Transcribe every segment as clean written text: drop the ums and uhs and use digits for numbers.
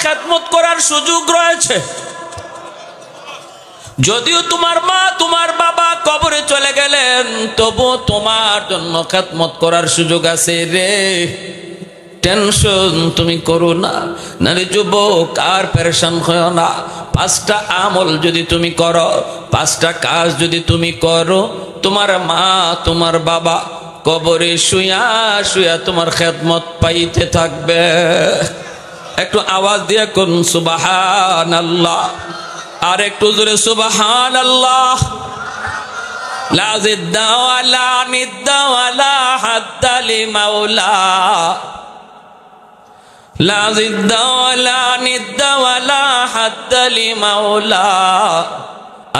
খেদমত করার সুযোগ রয়েছে। যদিও তোমার মা তোমার বাবা কবরে চলে গেলেন, তবু তোমার জন্য খেদমত করার সুযোগ আছে রে। টেনশন তুমি করো না, নারে যুবক আর পেরেশান হও না। 5টা আমল যদি তুমি করো, 5টা কাজ যদি তুমি করো, তোমার মা তোমার বাবা কবরে শুয়া শুয়া তোমার খেদমত পাইতে থাকবে। একটু আওয়াজ দিয়ে কোন সুবহানাল্লাহ, আর একটু জোরে সুবহানাল্লাহ। লা জিদ্দা ওয়ালা নিদ্দা ওয়ালা হাদ্দা লিমাওলা, লা জিদ্দা ওয়ালা নিদ্দা ওয়ালা হাদ্দা লিমাওলা।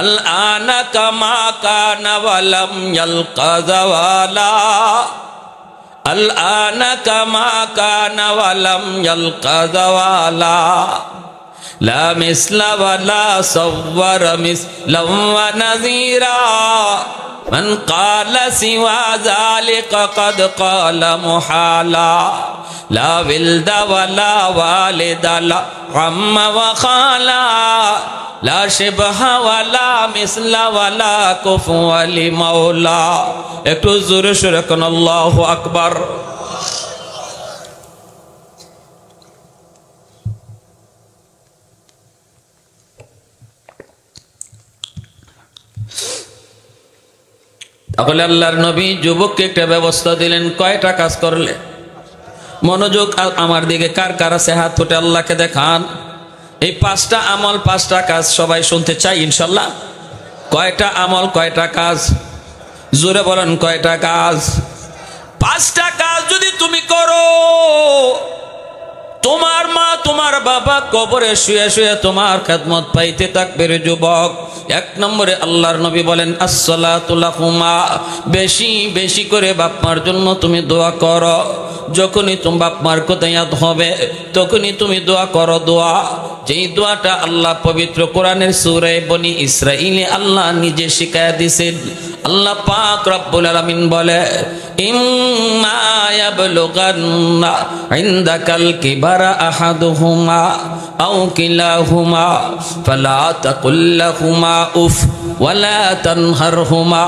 আল আনা কামা কানা ওয়ালাম ইয়ালকা যাওয়ালা, আল আনা কামা কানা ওয়ালাম ইয়ালকা যাওয়ালা। লা মিসলা ওয়ালা সাওয়ারা মিসলাম ওয়া নাযীরা, মান ক্বালা সিওয়া যালিকা ক্বাদ ক্বালা মুহালা। লা ওয়ালদা ওয়ালা ওয়ালিদা লা আম্মা ওয়া খালা, লা শিবহা ওয়ালা মিসলা ওয়ালা কুফুয়া লিমাওলা। একটু জোরে সোরে কোন আল্লাহু আকবার। তাহলে আল্লাহর নবী যুবককে একটা ব্যবস্থা দিলেন, কয়টা কাজ করলে? মনোযোগ আমার দিকে কার কার আছে হাত উঠে আল্লাহকে দেখান। এই 5টা আমল 5টা কাজ সবাই শুনতে চাই ইনশাল্লাহ। কয়টা আমল কয়টা কাজ? জোরে বলেন কয়টা কাজ? 5টা কাজ যদি তুমি করো, তোমার মা তোমার বাবা কবরে শুয়ে শুয়ে তোমার খেদমত পাইতে থাকবে রে যুবক। 1 নম্বরে আল্লাহর নবী বলেন আসসালাতু লাহুমা, বেশি বেশি করে বাপ মার জন্য তুমি দোয়া করো। যখনই তুমি বাপ মার কথা ইয়াদ হবে তখনই তুমি দোয়া করো। দোয়া, যেই দোয়াটা আল্লাহ পবিত্র কোরআনের সূরা বনি ইসরাঈলে আল্লাহ নিজে শিখায়া দিয়েছেন। আল্লাহ পাক রব্বুল আলামিন বলে, ইম্মা ইয়াবলুগান্না ইনদাকাল কিবারা আহাদুহুমা আও কিলাহুমা ফালা তাকুল লাহুমা উফ ওয়ালা তানহারহুমা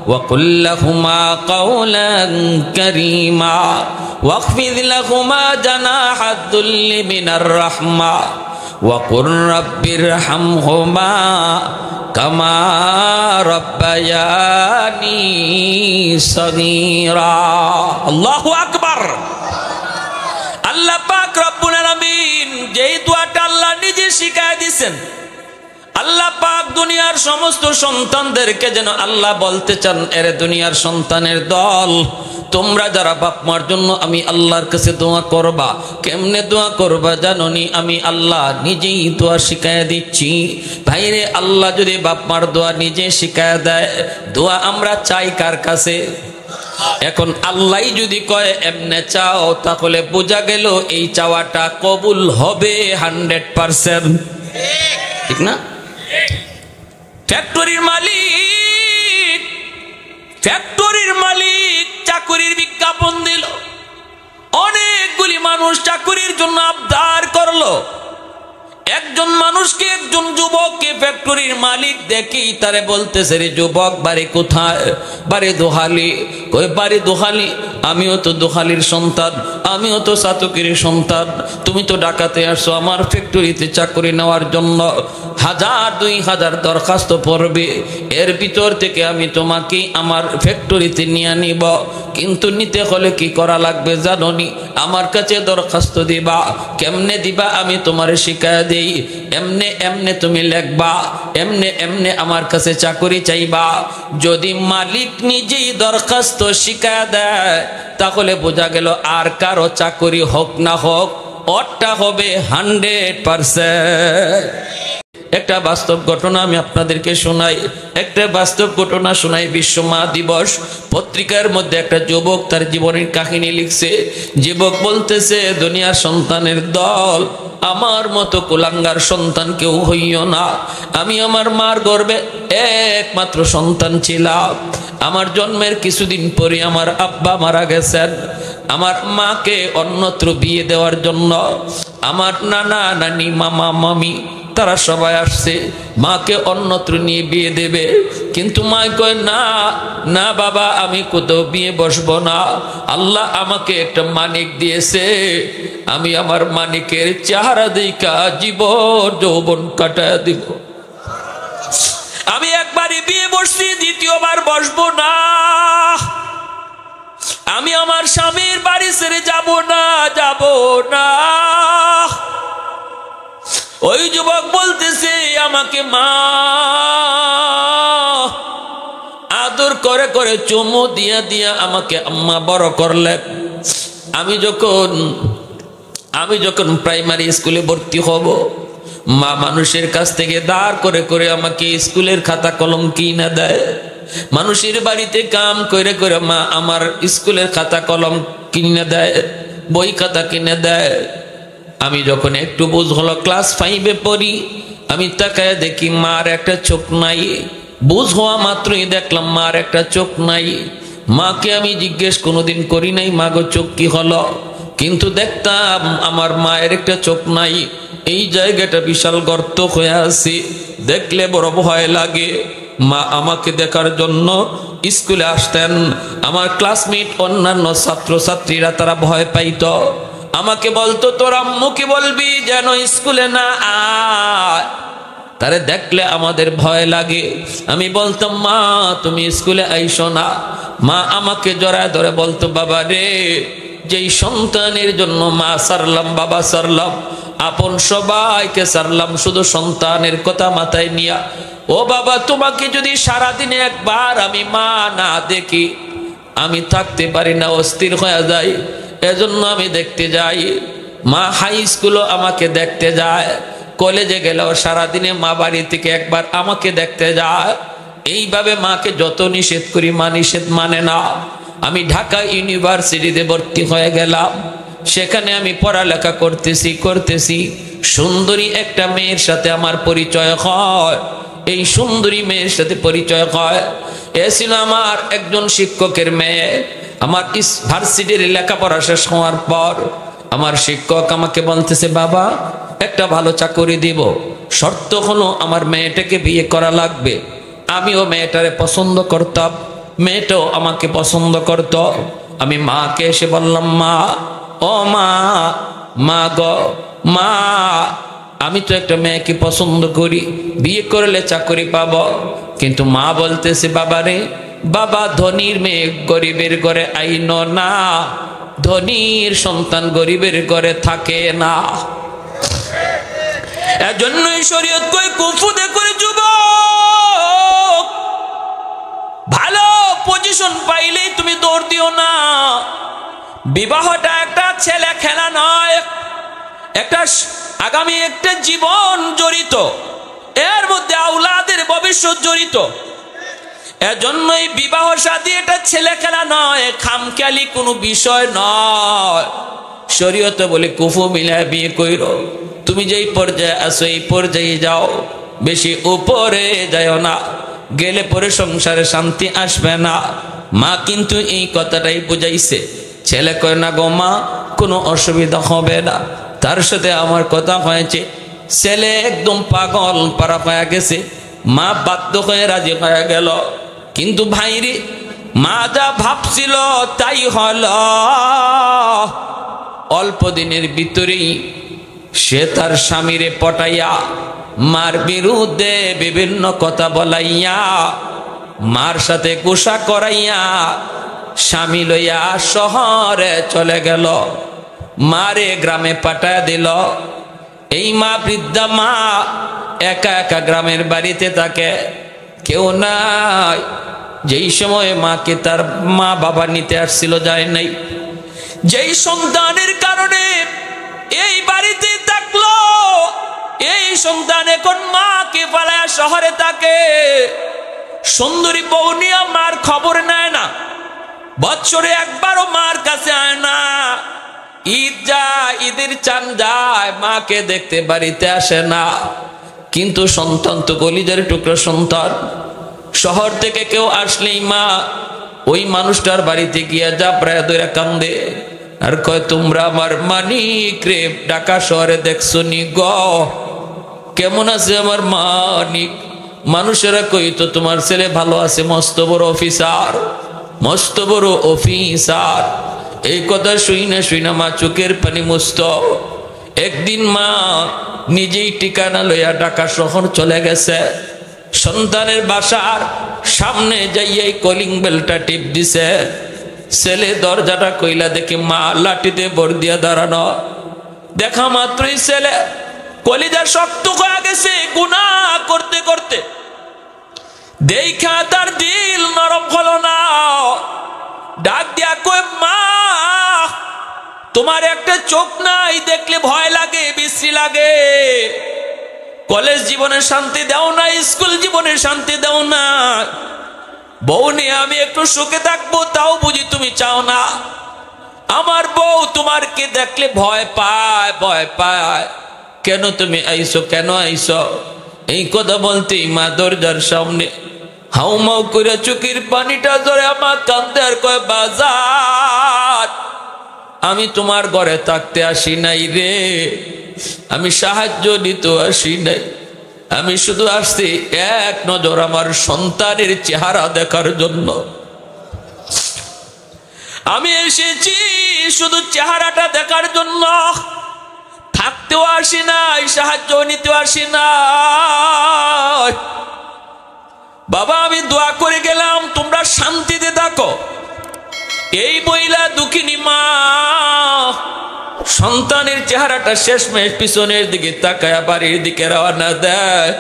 ওয়া কুল লাহুমা কাওলান কারীমা ওয়াখফিদ লাহুমা জানাহাদ দুল্লি মিনার রাহমা ওয়া কুর রাব্বিরহামহুমা কামা রাব্বায়ানি সগীরা। আল্লাহু আকবার। আল্লাহ পাক রব্বুল আলামিন যেই দোয়াটা আল্লাহ নিজে শিখায় দিয়েছেন, আল্লাহ পাক দুনিয়ার সমস্ত সন্তানদেরকে যেন আল্লাহ বলতে চান, এরে দুনিয়ার সন্তানের দল, তোমরা যারা বাপ মার জন্য আমি আল্লাহর কাছে দোয়া করবা, কেমনে দোয়া করবা জানোনি? আমি আল্লাহ নিজেই দোয়া শিখায় দিচ্ছি। ভাইরে, আল্লাহ যদি বাপ মার দোয়া নিজে শিখায় দেয়, দোয়া আমরা চাই কার কাছে? এখন আল্লাহ যদি কয় এমনে চাও, তাহলে বোঝা গেল এই চাওয়াটা কবুল হবে 100%। ঠিক না? ফ্যাক্টরির মালিক চাকুরির বিজ্ঞাপন দিল, অনেকগুলি মানুষ চাকুরির জন্য আবদার করলো। একজন মানুষকে, একজন যুবককে ফ্যাক্টরির মালিক দেখেই তারে বলতেছে, রে যুবক, বাড়ি কোথায়? বাড়ি দোহালি। কই বাড়ি দোহালি? আমিও তো দোহালির সন্তান, আমিও তো চাতকের সন্তান। তুমি তো ঢাকাতে আসছো আমার ফ্যাক্টরিতে চাকরি নেওয়ার জন্য, 1000-2000 দরখাস্ত পড়বে, এর ভিতর থেকে আমি তোমাকে আমার ফ্যাক্টরিতে নিয়ে নিব। কিন্তু নিতে হলে কি করা লাগবে জানোনি? আমার কাছে দরখাস্ত দিবা। কেমনে দিবা আমি তোমারে শিখায় দেই। এমনে এমনে তুমি লিখবা, এমনে এমনে আমার কাছে চাকরি চাইবা। যদি মালিক নিজেই দরখাস্ত শিখায় দেয়, তাহলে বোঝা গেল আর কারো চাকরি হোক না হোক, ওরটা হবে 100%। একটা বাস্তব ঘটনা আমি আপনাদেরকে শোনাই, একটা বাস্তব ঘটনা শোনাই। বিশ্ব মা দিবস পত্রিকার মধ্যে একটা যুবক তার জীবনের কাহিনী লিখছে। যুবক বলতেছে, দুনিয়ার সন্তানের দল, আমার মতো কুলাঙ্গার সন্তান কেউ হইও না। আমি আমার মার গর্ভে একমাত্র সন্তান ছিলাম। আমার জন্মের কিছুদিন পরে আমার আব্বা মারা গেছেন। আমার মাকে অন্যত্র বিয়ে দেওয়ার জন্য। আমার নানা নানি মামা মামি তারা সবাই আসছে মাকে অন্যত্র নিয়ে বিয়ে দেবে, কিন্তু মা কয় না না বাবা, আমি কোথাও বিয়ে বসবো না। আল্লাহ আমাকে একটা মানিক দিয়েছে, আমি আমার মানিকের চেহারা দেখা জীবন যৌবন কাটায় দিব। আমি একবারই বিয়ে বসছি, দ্বিতীয়বার বসবো না। আমি আমার স্বামীর বাড়ি ছেড়ে যাব না, যাব না। ওই যুবক বলতেছে আমাকে মা আদর করে করে চুমু দিয়া দিয়া আমাকে আম্মা বড় করলেন। আমি যখন প্রাইমারি স্কুলে ভর্তি হব, মা মানুষের কাছ থেকে দাঁড় করে করে আমাকে স্কুলের খাতা কলম কিনে দেয়। মানুষের বাড়িতে কাম করে করে মা আমার স্কুলের খাতা কলম কিনে দেয়, বই খাতা কিনে দেয়। আমি যখন একটু বুঝ হলো, ক্লাস 5-এ পড়ি, আমি তাকায় দেখি মার একটা চোখ নাই। বুঝ হওয়া মাত্রই দেখলাম মার একটা চোখ নাই। মাকে আমি জিজ্ঞেস কোনোদিন করি নাই মা গো চোখ কি হলো, কিন্তু দেখতাম আমার মায়ের একটা চোখ নাই। এই জায়গাটা বিশাল গর্ত হয়ে আছে, দেখলে বড় ভয় লাগে। মা আমাকে দেখার জন্য স্কুলে আসতেন। আমার ক্লাসমেট অন্যান্য ছাত্রছাত্রীরা তারা ভয় পাইত। আমাকে বলতো তোর আম্মুকে বলবি যেন স্কুলে না আয়, তারে দেখলে আমাদের ভয় লাগে। আমি বলতাম মা তুমি স্কুলে আইসো না। মা আমাকে জড়ায় ধরে বলতো বাবা রে, যেই সন্তানের জন্য মা সারলাম বাবা সারলাম, আপন সবাইকে সারলাম, শুধু সন্তানের কথা মাথায় নিয়া। ও বাবা তোমাকে যদি সারাদিনে একবার আমি মা না দেখি আমি থাকতে পারি না, অস্থির হয়ে যাই। এজন্য আমি দেখতে যাই। মা হাই স্কুলও আমাকে দেখতে যায়, কলেজে গেলেও সারাদিনে মা বাড়ি থেকে একবার আমাকে দেখতে যায়। এইভাবে মাকে যত নিষেধ করি মা নিষেধ মানে না। আমি ঢাকা ইউনিভার্সিটিতে ভর্তি হয়ে গেলাম। সেখানে আমি পড়ালেখা করতেছি। সুন্দরী একটা মেয়ের সাথে আমার পরিচয় হয়। এই সুন্দরী মেয়ের সাথে পরিচয় হয়। এ ছিল আমার একজন শিক্ষকের মেয়ে। আমার ভার্সিটির লেখাপড়া শেষ হওয়ার পর আমার শিক্ষক আমাকে বলতেছে বাবা একটা ভালো চাকরি দিব, শর্ত হলো আমার মেয়েটাকে বিয়ে করা লাগবে। আমিও মেয়েটারে পছন্দ করতাম, মেয়েটাও আমাকে পছন্দ করত। আমি মাকে এসে বললাম মা, ও মা, মা গো মা, আমি তো একটা মেয়েকে পছন্দ করি, বিয়ে করলে চাকরি পাবো। কিন্তু মা বলতেছে বাবা রে, বাবা ধনীর মেয়ে গরিবের ঘরে আইনো না, ধনীর সন্তান গরিবের ঘরে থাকে না। এজন্যই শরীয়ত কই কুফুদে করে যুবক ভালো পজিশন পাইলেই তুমি দৌড় দিও না। বিবাহটা একটা ছেলে খেলা নয়, একটা আগামী একটা জীবন জড়িত, এর মধ্যে আওলাদের ভবিষ্যৎ জড়িত। এজন্যই বিবাহ শাদী এটা ছেলে খেলা নয়, খামখেয়ালি কোনো বিষয় নয়। শরীয়তে বলে কুফু মিলায় বিয়ে কইরো। তুমি যেই পর্যায়ে আসো এই পর্যায়ে যাও, বেশি উপরে যাও না, গেলে পরে সংসারে শান্তি আসবে না। মা কিন্তু এই কথাটাই বুঝাইছে। ছেলে কয় না গো মা কোনো অসুবিধা হবে না। তার সাথে আমার কথা হয়েছে, ছেলে একদম পাগল পারা হয়ে গেছে। মা বাধ্য হয়ে রাজি হয়ে গেল। কিন্তু ভাইরে মা যা ভাবছিল তাই হল। অল্প দিনের ভিতরেই সে তার স্বামীরে পটাইয়া মার বিরুদ্ধে বিভিন্ন কথা বলাইয়া মার সাথে গোসা করাইয়া স্বামী লইয়া শহরে চলে গেল। মারে গ্রামে পাঠায় দিল। এই মা বৃদ্ধা মা একা একা গ্রামের বাড়িতে থাকে, কেউ নাই। যেই সময় মাকে তার মা বাবা নিতে আসছিল যায় নাই। যেই সন্তানের কারণে এই বাড়িতে থাকলো, এই সন্তান এখন মাকে পালায়া শহরে থাকে। সুন্দরী বউ নিয়ে মার খবর নেয় না, বৎসরে একবারও মার কাছে আয় না। ঈদ যায়, ঈদের চান যায়, মাকে দেখতে বাড়িতে আসে না। কিন্তু সন্তান তো কলিজার টুকরো সন্তান। শহর থেকে কেউ আসলেই মা ওই মানুষটার বাড়িতে গিয়া যা প্রায় দইরা কান্দে। আর কয় তোমরা আমার মানিক রে ঢাকা শহরে দেখছো নি গ, কেমন আছে আমার মানিক? মানুষেরা কইতো তোমার ছেলে ভালো আছে, মস্ত বড় অফিসার, মস্ত বড় অফিসার। এই কথা শুইনা মা চোখের পানি মুছত। একদিন মা নিজেই ঠিকানা লইয়া ঢাকা শহর চলে গেছে। সন্তানের বাসার সামনে যাইয়াই কলিং বেলটা টিপ দিছে। ছেলে দরজাটা কইলা দেখে মা লাঠিতে ভর দিয়া দাঁড়ানো। দেখা মাত্রই ছেলে কলিজা শক্ত হয়ে গেছে গুনাহ করতে করতে। দেখা তার দিল নরম হলো না। ডাক দিয়া কয় মা তোমার একটা চোখ নাই, দেখলে ভয় লাগে, বিশ্রী লাগে। কলেজ জীবনে শান্তি দাও না, স্কুল জীবনে শান্তি দাও না। বউ নিয়ে আমি একটু সুখে থাকবো তাও বুঝি তুমি চাও না। আমার বউ তোমারকে দেখলে ভয় পায়, ভয় পায়। কেন তুমি আইসো, কেন আইসো? এই কথা বলতেই মা দরজার সামনে হাউমাউ করে চোখের পানিটা ধরে আমার কাঁদতে আর কয় বাজার আমি তোমার ঘরে থাকতে আসি নাই রে, আমি সাহায্য নিতে আসি নাই, আমি শুধু আসছি এক নজর আমার সন্তানের চেহারা দেখার জন্য। আমি এসেছি শুধু চেহারাটা দেখার জন্য, থাকতেও আসি নাই, সাহায্য নিতেও আসি নাই। বাবা আমি দোয়া করে গেলাম তোমরা শান্তিতে থাকো। এই বইলা দুঃখিনী মা সন্তানের চেহারাটা শেষমেশ পিছনের দিকে তাকায়া বাড়ির দিকে রওনা দেয়।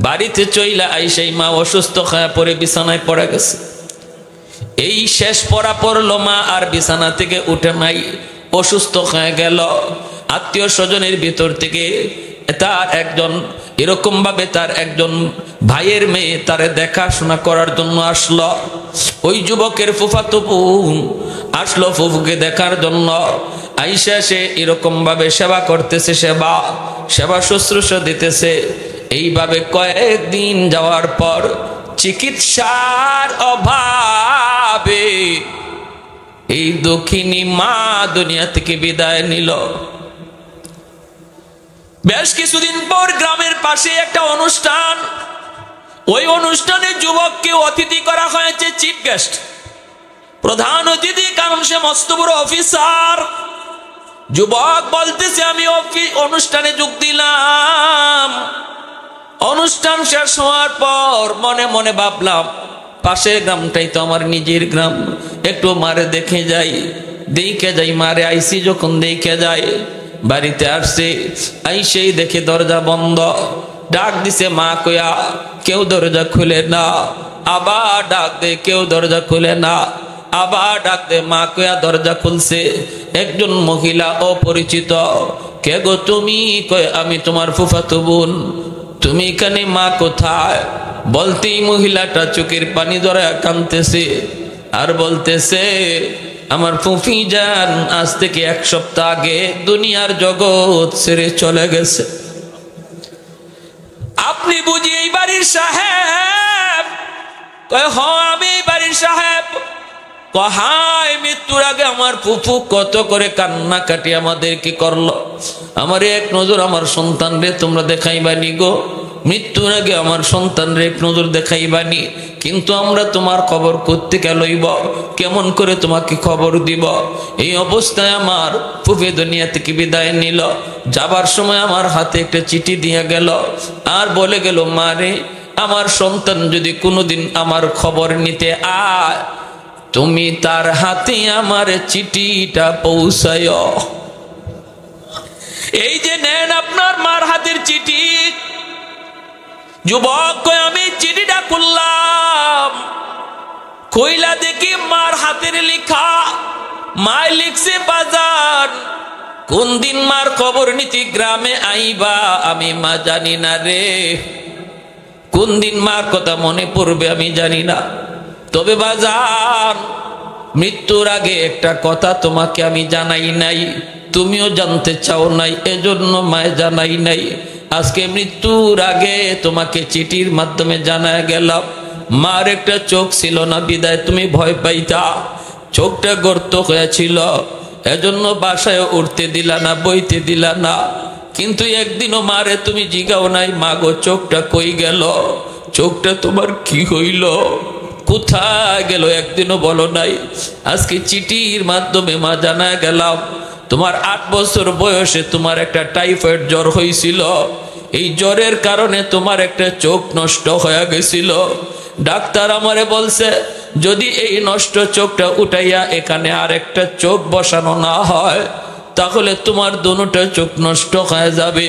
বাড়িতে চইলা আইসাই মা অসুস্থ হয়ে পড়ে বিছানায় পড়ে গেছে। এই শেষ পড়া পড়লো মা আর বিছানা থেকে উঠে নাই, অসুস্থ হয়ে গেল। আত্মীয় স্বজনের ভিতর থেকে তার একজন এরকম ভাবে তার একজন ভাইয়ের মেয়ে তারে দেখাশোনা করার জন্য আসলো। ওই যুবকের ফুফাতো বোন আসলো ফুফুকে দেখার জন্য। আইসা সে এরকম ভাবে সেবা করতেছে, সেবা শুশ্রূষা দিতেছে। এইভাবে কয়েকদিন যাওয়ার পর চিকিৎসার অভাবে এই দক্ষিণী মা দুনিয়া থেকে বিদায় নিল। বেশ কিছুদিন পর গ্রামের পাশে একটা অনুষ্ঠান, ওই অনুষ্ঠানে যুবককে অতিথি করা হয়েছে, চিফ গেস্ট, প্রধান অতিথি, কারণ সে মস্ত বড় অফিসার। যুবক বলতেছে আমি অনুষ্ঠানে যোগ দিলাম। অনুষ্ঠান শেষ হওয়ার পর মনে মনে ভাবলাম পাশের গ্রামটাই তো আমার নিজের গ্রাম, একটু মারে দেখে যাই। মারে আইসি যখন দেখে যাই, বাড়িতে আসছে, আইসেই দেখে দরজা বন্ধ। ডাক দিছে মা কয়া, কেউ দরজা খুলে না। আবার ডাক দে, কেউ দরজা খুলে না। আবার ডাক দে, মা কয়া দরজা খুলছে। একজন মহিলা অপরিচিত, কে গো তুমি? কয় আমি তোমার ফুফাতো বোন। তুমি এখানে? মা কোথায়? বলতেই মহিলাটা চোখের পানি ধরে কাঁদতেছে আর বলতেছে আমার ফুফি জান আজ থেকে 1 সপ্তাহ আগে দুনিয়ার জগৎ ছেড়ে চলে গেছে। আপনি বুঝি এই বাড়ির সাহেব? কয় হ আমি এই বাড়ির সাহেব। কহায় মৃত্যুর আগে আমার ফুফু কত করে কান্নাকাটি আমাদেরকে করলো। আমার এক নজর আমার সন্তান রে তোমরা দেখাইবানি গো, মৃত্যুর আগে আমার সন্তান রে এক নজর দেখাইবানি। কিন্তু আমরা তোমার খবর কোত্থেকে লইব, কেমন করে তোমাকে খবর দিব? এই অবস্থায় আমার ফুফে দুনিয়া থেকে বিদায় নিল। যাবার সময় আমার হাতে একটা চিঠি দিয়ে গেল আর বলে গেল মারে আমার সন্তান যদি কোনোদিন আমার খবর নিতে আয়, তুমি তার হাতে আমার চিঠিটা পৌঁছায়। এই যে নেন আপনার মার হাতের চিঠি। যুবক কয় আমি চিঠিটা খুললাম, কইলা দেখি মার হাতের লেখা। মায় লিখছে বাজার কোন দিন মার খবর নিতে গ্রামে আইবা আমি মা জানি না রে, কোন দিন মার কথা মনে পড়বে আমি জানি না। তবে বাজার মৃত্যুর আগে একটা কথা তোমাকে আমি জানাই নাই, তুমিও জানতে চাও নাই, এজন্য মায় জানাই নাই। আজকে মৃত্যুর আগে তোমাকে চিঠির মাধ্যমে জানা গেলাম। মার একটা চোখ ছিল না বিদায় তুমি ভয় পাইতা, চোখটা গর্ত হয়েছিল, এজন্য বাসায় উঠতে দিলা না, বইতে দিলা না। কিন্তু একদিনও মারে তুমি জিগাও নাই, মা গো চোখটা কই গেল, চোখটা তোমার কি হইল, কোথায় গেল, একদিনও বলো নাই। আজকে চিঠির মাধ্যমে মা জানা গেলাম তোমার 8 বছর বয়সে তোমার একটা টাইফয়েড জ্বর হয়েছিল। এই জ্বরের কারণে তোমার একটা চোখ নষ্ট হয়ে গেছিল। ডাক্তার আমারে বলছে যদি এই নষ্ট চোখটা উঠাইয়া এখানে আর একটা চোখ বসানো না হয় তাহলে তোমার দুটো চোখ নষ্ট হয়ে যাবে।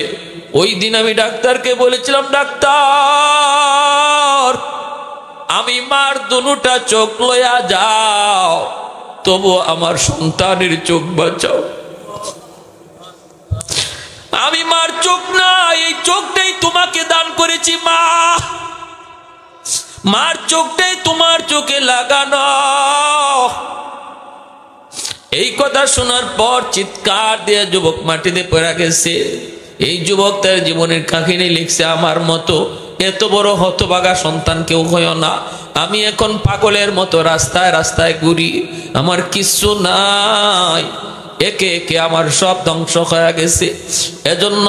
ওই দিন আমি ডাক্তারকে বলেছিলাম, ডাক্তার আমি মার দুটা চোখ লইয়া যাও, তবু আমার সন্তানের চোখ বাঁচাও। আমি মার চোখ না, এই চোখটাই তোমাকে দান করেছি মা, মার চোখটাই তোমার চোখে লাগানো। এই কথা শোনার পর চিৎকার দিয়ে যুবক মাটিতে পড়ে গেছে। এই যুবক তার জীবনের কাহিনী লিখছে, আমার মতো এত বড় হতভাগা সন্তান কেউ হয় না। আমি এখন পাগলের মতো রাস্তায় রাস্তায় ঘুরি, আমার কিছু নাই, একে একে আমার সব ধ্বংস হয়ে গেছে। এজন্য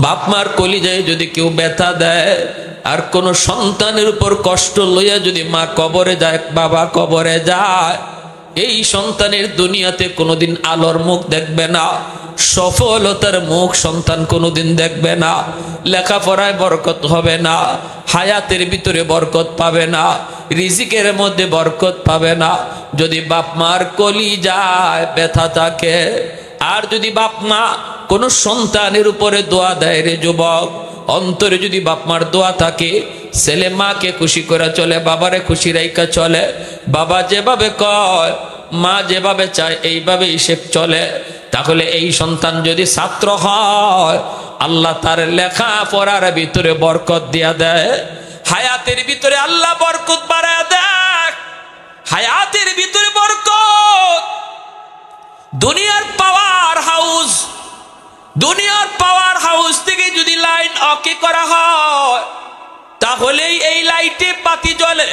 বাপ মার কলিজায় যদি কেউ ব্যথা দেয় আর কোন সন্তানের উপর কষ্ট লইয়া যদি মা কবরে যায়, বাবা কবরে যায়, এই সন্তানের দুনিয়াতে কোনোদিন আলোর মুখ দেখবে না, সফলতার মুখ সন্তান কোনোদিন দেখবে না, লেখাপড়ায় বরকত হবে না, হায়াতের ভিতরে বরকত পাবে না, রিজিকের মধ্যে বরকত পাবে না। যদি বাপ মার কলিজায় ব্যথা থাকে, আর যদি বাপ মা কোনো সন্তানের উপরে দোয়া দেয় রে যুবক, অন্তরে যদি বাপ মার দোয়া থাকে, ছেলে মাকে খুশি করে চলে, বাবারে খুশি রাইকা চলে, বাবা যেভাবে কয় মা যেভাবে চায় এইভাবেই সে চলে, তাহলে এই সন্তান যদি ছাত্র হয় আল্লাহ তার লেখা পড়ার ভিতরে বরকত দিয়া দেয়, হায়াতের ভিতরে আল্লাহ বরকত বাড়ায় দেয়, হায়াতের ভিতরে বরকত। দুনিয়ার পাওয়ার হাউস, দুনিয়ার পাওয়ার হাউস থেকে যদি লাইন অকে করা হয় তাহলেই এই লাইটে বাতি জ্বলে,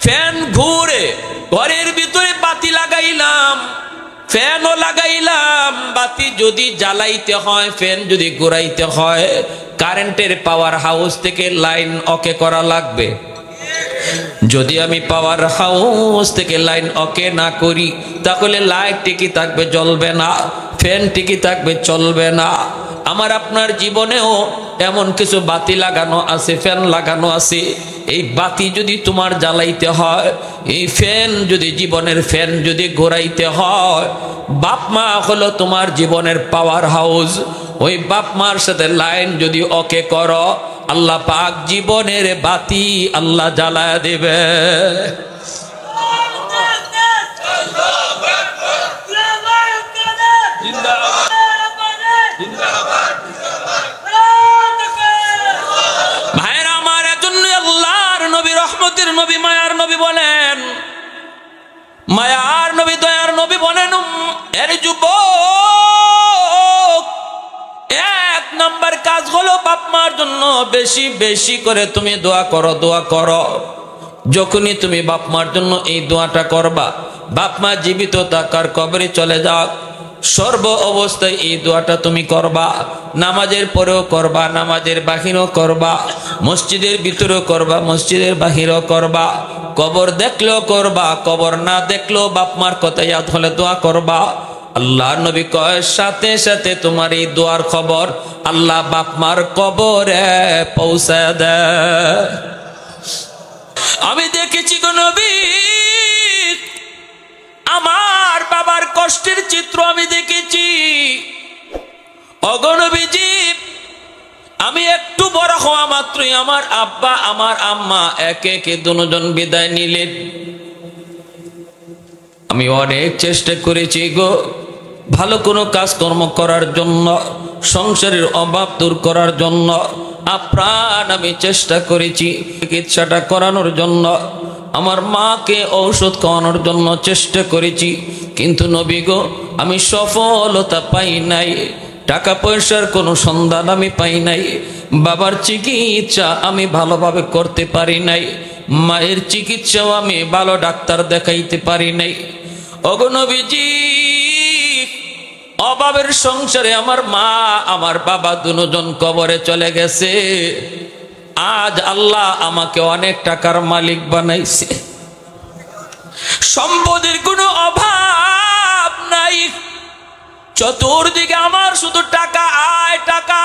ফ্যান ঘুরে, ঘরের ভিতরে বাতি লাগাইলাম, ফ্যানও লাগাইলাম, বাতি যদি জ্বালাইতে হয়, ফ্যান যদি ঘুরাইতে হয়, কারেন্টের পাওয়ার হাউস থেকে লাইন অকে করা লাগবে। যদি আমি পাওয়ার হাউস থেকে লাইন অকে না করি তাহলে লাইট টিকি থাকবে, জ্বলবে না, ফ্যান টিকি থাকবে, চলবে না। আমার আপনার জীবনেও এমন কিছু বাতি লাগানো আছে, ফ্যান লাগানো আছে। এই বাতি যদি তোমার জ্বালাইতে হয়, এই ফ্যান যদি জীবনের ফ্যান যদি ঘোরাইতে হয়, বাপ মা হলো তোমার জীবনের পাওয়ার হাউস। ওই বাপ মার সাথে লাইন যদি ওকে করো, আল্লাহ পাক জীবনের বাতি আল্লাহ জ্বালায় দেবে। ভাইরা আমার, এজন্য আল্লাহর নবী, রহমতের নবী, মায়ার নবী বলেন, মায়ার নবী, দয়ার নবী বলেন, এর যুবক, 1 নাম্বার কাজ হলো বাপ মার জন্য বেশি বেশি করে তুমি দোয়া করো, দোয়া করো। যখনই তুমি বাপ মার জন্য এই দোয়াটা করবা, বাপ মা জীবিত থাকার কবরে চলে যাও, সর্ব অবস্থায় এই দোয়াটা তুমি করবা। নামাজের পরেও করবা, নামাজের বাহিরেও করবা, মসজিদের ভিতরেও করবা, মসজিদের বাহিরেও করবা, কবর দেখলেও করবা, কবর না দেখলেও বাপ মার কথা ইয়াদ হলে দোয়া করবা। আল্লাহ নবী কয় সাথে সাথে তোমার এই দোয়ার খবর আল্লাহ বাপ মার কবরে পৌঁছে দেয়। আমি দেখেছি গো নবী, আমার বাবার কষ্টের চিত্র আমি দেখেছি। অগণবীজি, আমি একটু বড় হওয়া মাত্রই আমার আব্বা আমার আম্মা একে একে দুজন বিদায় নিলেন। আমি অনেক চেষ্টা করেছি গো ভালো কোনো কাজকর্ম করার জন্য, সংসারের অভাব দূর করার জন্য আপ্রাণ আমি চেষ্টা করেছি, চিকিৎসাটা করানোর জন্য, আমার মাকে ঔষধ খাওয়ানোর জন্য চেষ্টা করেছি। কিন্তু নবী গো, আমি সফলতা পাই নাই, টাকা পয়সার কোনো সন্ধান আমি পাই নাই, বাবার চিকিৎসা আমি ভালোভাবে করতে পারি নাই, মায়ের চিকিৎসাও আমি ভালো ডাক্তার দেখাইতে পারি নাই। ওগো নবীজি, অভাবের সংসারে আমার মা আমার বাবা দুজন কবরে চলে গেছে। আজ আল্লাহ আমাকে অনেক টাকার মালিক বানাইছে, সম্পদের কোনো অভাব নাই, চতুর্দিকে আমার শুধু টাকা আয় টাকা,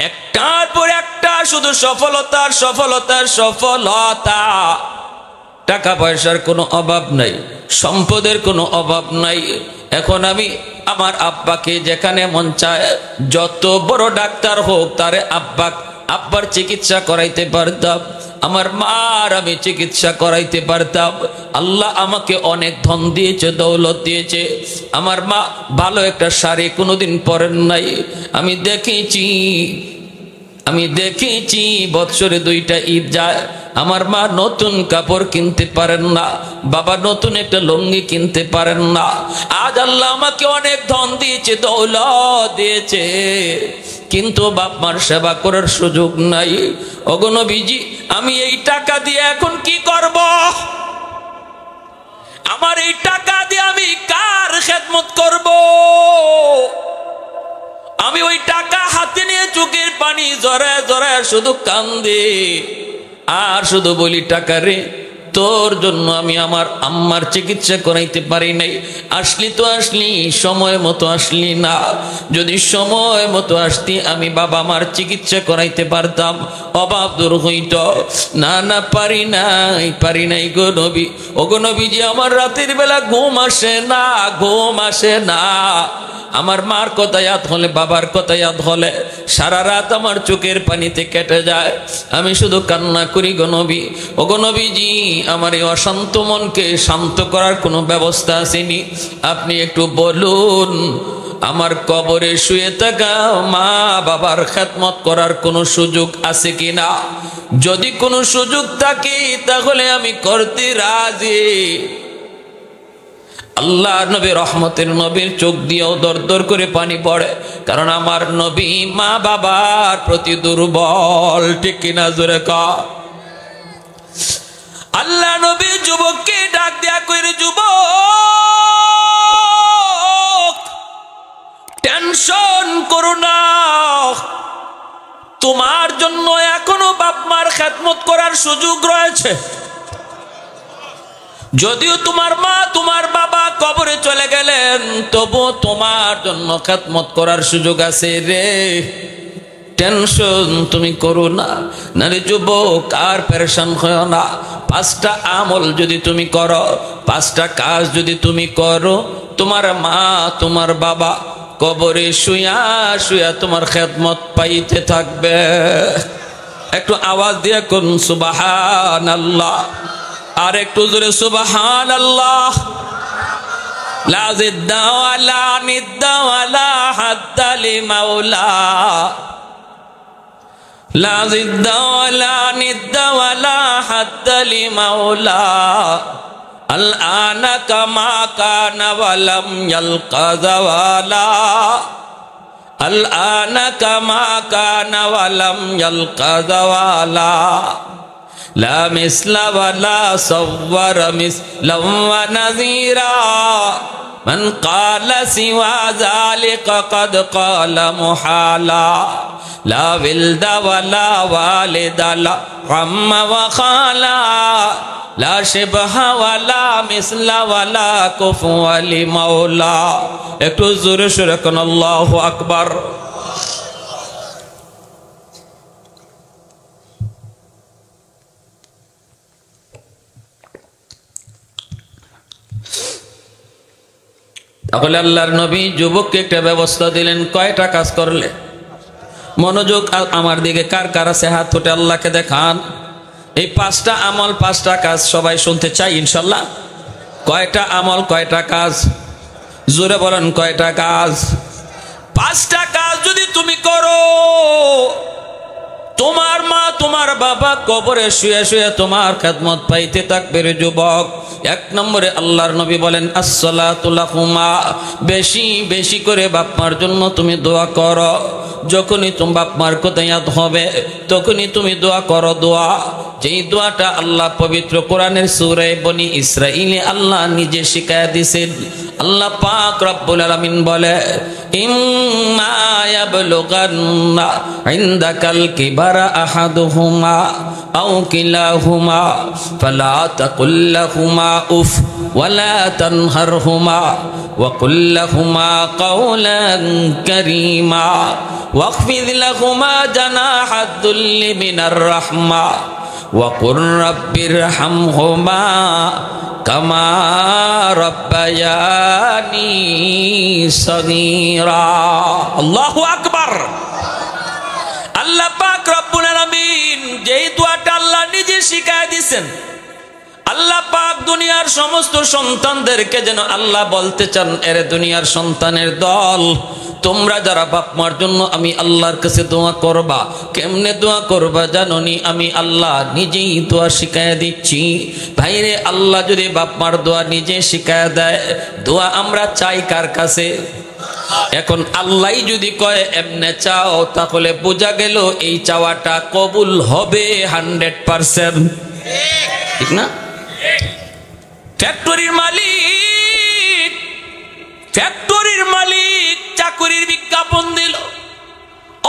একটার পর একটা শুধু সফলতার সফলতার সফলতা। টাকা পয়সার কোনো অভাব নাই, সম্পদের কোনো অভাব নাই। এখন আমি আমার আব্বাকে যেখানে মন চায় যত বড় ডাক্তার হোক তারে আব্বার চিকিৎসা করাইতে পারতাম, আমার মার আমি চিকিৎসা করাইতে পারতাম। আল্লাহ আমাকে অনেক ধন দিয়েছে, দৌলত দিয়েছে। আমার মা ভালো একটা শাড়ি কোনোদিন পরেন নাই। আমি দেখেছি বৎসরে 2টা ঈদ যায়, আমার মা নতুন কাপড় কিনতে পারেন না, বাবা নতুন একটা লুঙ্গি কিনতে পারেন না। আজ আল্লাহ আমাকে অনেক ধন দিয়েছে, দৌলত দিয়েছে, কিন্তু বাপ মার সেবা করার সুযোগ নাই। ওগো নবীজি, আমি এই টাকা দিয়ে এখন কি করব? আমার এই টাকা দিয়ে আমি কার খেদমত করব? আমি ওই টাকা হাতে নিয়ে চোখের পানি জড়ায় জড়ায় শুধু কান্দে আর শুধু বলি, টাকা রে, তোর জন্য আমি আমার আম্মার চিকিৎসা করাইতে পারি নাই। আসলি তো আসলি, সময় মতো আসলি না। যদি সময় মতো আসতি আমি বাবা মার চিকিৎসা করাইতে পারতাম, অভাব দূর হইত। না পারি নাই গো নবী। ও গো নবীজি, আমার রাতের বেলা ঘুম আসে না। আমার মার কথা ইয়াদ হলে, বাবার কথা ইয়াদ হলে সারা রাত আমার চোখের পানিতে কেটে যায়। আমি শুধু কান্না করি গো নবী। ও গো নবীজি, আমার এই অশান্ত মনকে শান্ত করার কোনো ব্যবস্থা আসেনি? আপনি একটু বলুন, আমার কবরে শুয়ে থাকা মা বাবার খেদমত করার কোনো সুযোগ আছে কিনা? যদি কোনো সুযোগ থাকে তাহলে আমি করতে রাজি। আল্লাহ নবী রহমতের নবীর চোখ দিয়েও দর দর করে পানি পড়ে, কারণ আমার নবী মা বাবার প্রতি দুর্বল। ঠিক কিনা জোরে কর। আল্লাহ নবী যুবককে ডাক দেয়া কইরে, যুবক, টেনশন করো না, তোমার জন্য এখনো বাপ মার খেদমত করার সুযোগ রয়েছে। যদিও তোমার মা তোমার বাবা কবরে চলে গেলেন, তবু তোমার জন্য খেদমত করার সুযোগ আছে রে। টেনশন তুমি করো না। নারে যুবক, আর পেরেশান হয় না। 5টা আমল যদি তুমি করো, 5টা কাজ যদি তুমি করো, তোমার মা তোমার বাবা কবরে শুয়া শুয়া তোমার খেদমত পাইতে থাকবে। একটু আওয়াজ দিয়ে কোন সুবহানাল্লাহ, আর একটু জোরে সুবহানাল্লাহ। লা জিদ্দা ওয়ালা নিদ্দা ওয়ালা হাদ্দা লিমাওলা, লা জিদ্দা ওয়ালা নিদ্দা ওয়ালা হাদ্দা লিমাওলা। আল আনা কামা কানা ওয়ালাম ইয়ালকা যাওয়ালা, আল আনা কামা কানা ওয়ালাম ইয়ালকা যাওয়ালা। لا مثل ولا صور مثلا ونذيرا، من قال سوى ذلك قد قال محالا. لا ولد ولا والد لا عم وخالا، لا شبه ولا مثل ولا كفوا لمولا. একটু জোরে সরে কোন আল্লাহু আকবার। তাহলে আল্লাহর নবী যুবককে একটা ব্যবস্থা দিলেন। কয়টা কাজ করলে? মনোযোগ আমার দিকে কার কার আছে হাত উঠে আল্লাহকে দেখান। এই 5টা আমল, 5টা কাজ সবাই শুনতে চাই ইনশাল্লাহ। কয়টা আমল, কয়টা কাজ? জোরে বলেন, কয়টা কাজ? 5টা কাজ যদি তুমি করো, তোমার মা তোমার বাবা কবরে শুয়ে শুয়ে তোমার খেদমত পাইতে থাকবে রে যুবক। এক নম্বরে আল্লাহর নবী বলেন আসসালাতু লাকুমা, বেশি বেশি করে বাপ মার জন্য তুমি দোয়া করো। যখনই তুমি বাপ মার কথা ইয়াদ হবে তখনই তুমি দোয়া করো। দোয়া, যেই দোয়াটা আল্লাহ পবিত্র কোরআনের সূরা বনি ইসরাঈলে আল্লাহ নিজে শিখায়া দিয়েছেন। আল্লাহ পাক রব্বুল আলামিন বলে ইম্মা ইয়াবলুগান্না ইনদাকাল কিবারা আহাদুহুমা আও কিলাহুমা ফালা তাকুল লাহুমা উফ ওয়ালা তানহারহুমা ওয়া কুল লাহুমা কাওলান কারীমা ওয়াখফিদ লাহুমা জানাহাদ দুল্লি মিনার রাহমা ওয়া কুর রাব্বিরহামহুমা কামা রাব্বায়ানি সগীরা। আল্লাহু আকবার। আল্লাহ পাক রব্বুল আলামিন যেই দোয়াটা আল্লাহ নিজে শিখায় দিয়েছেন, আল্লাহ পাক দুনিয়ার সমস্ত সন্তানদেরকে যেন আল্লাহ বলতে চান, এরে দুনিয়ার সন্তানের দল, তোমরা যারা বাপ মার জন্য আমি আল্লাহর কাছে দোয়া করবা, কেমনে দোয়া করবা জানোনি? আমি আল্লাহ নিজেই দোয়া শিখায় দিচ্ছি। ভাইরে, আল্লাহ যদি বাপ মার দোয়া নিজে শিখায় দেয়, দোয়া আমরা চাই কার কাছে? এখন আল্লাহ যদি কয় এমনে চাও, তাহলে বোঝা গেল এই চাওয়াটা কবুল হবে 100%, ঠিক না? ফ্যাক্টরির মালিক চাকুরির বিজ্ঞাপন দিল,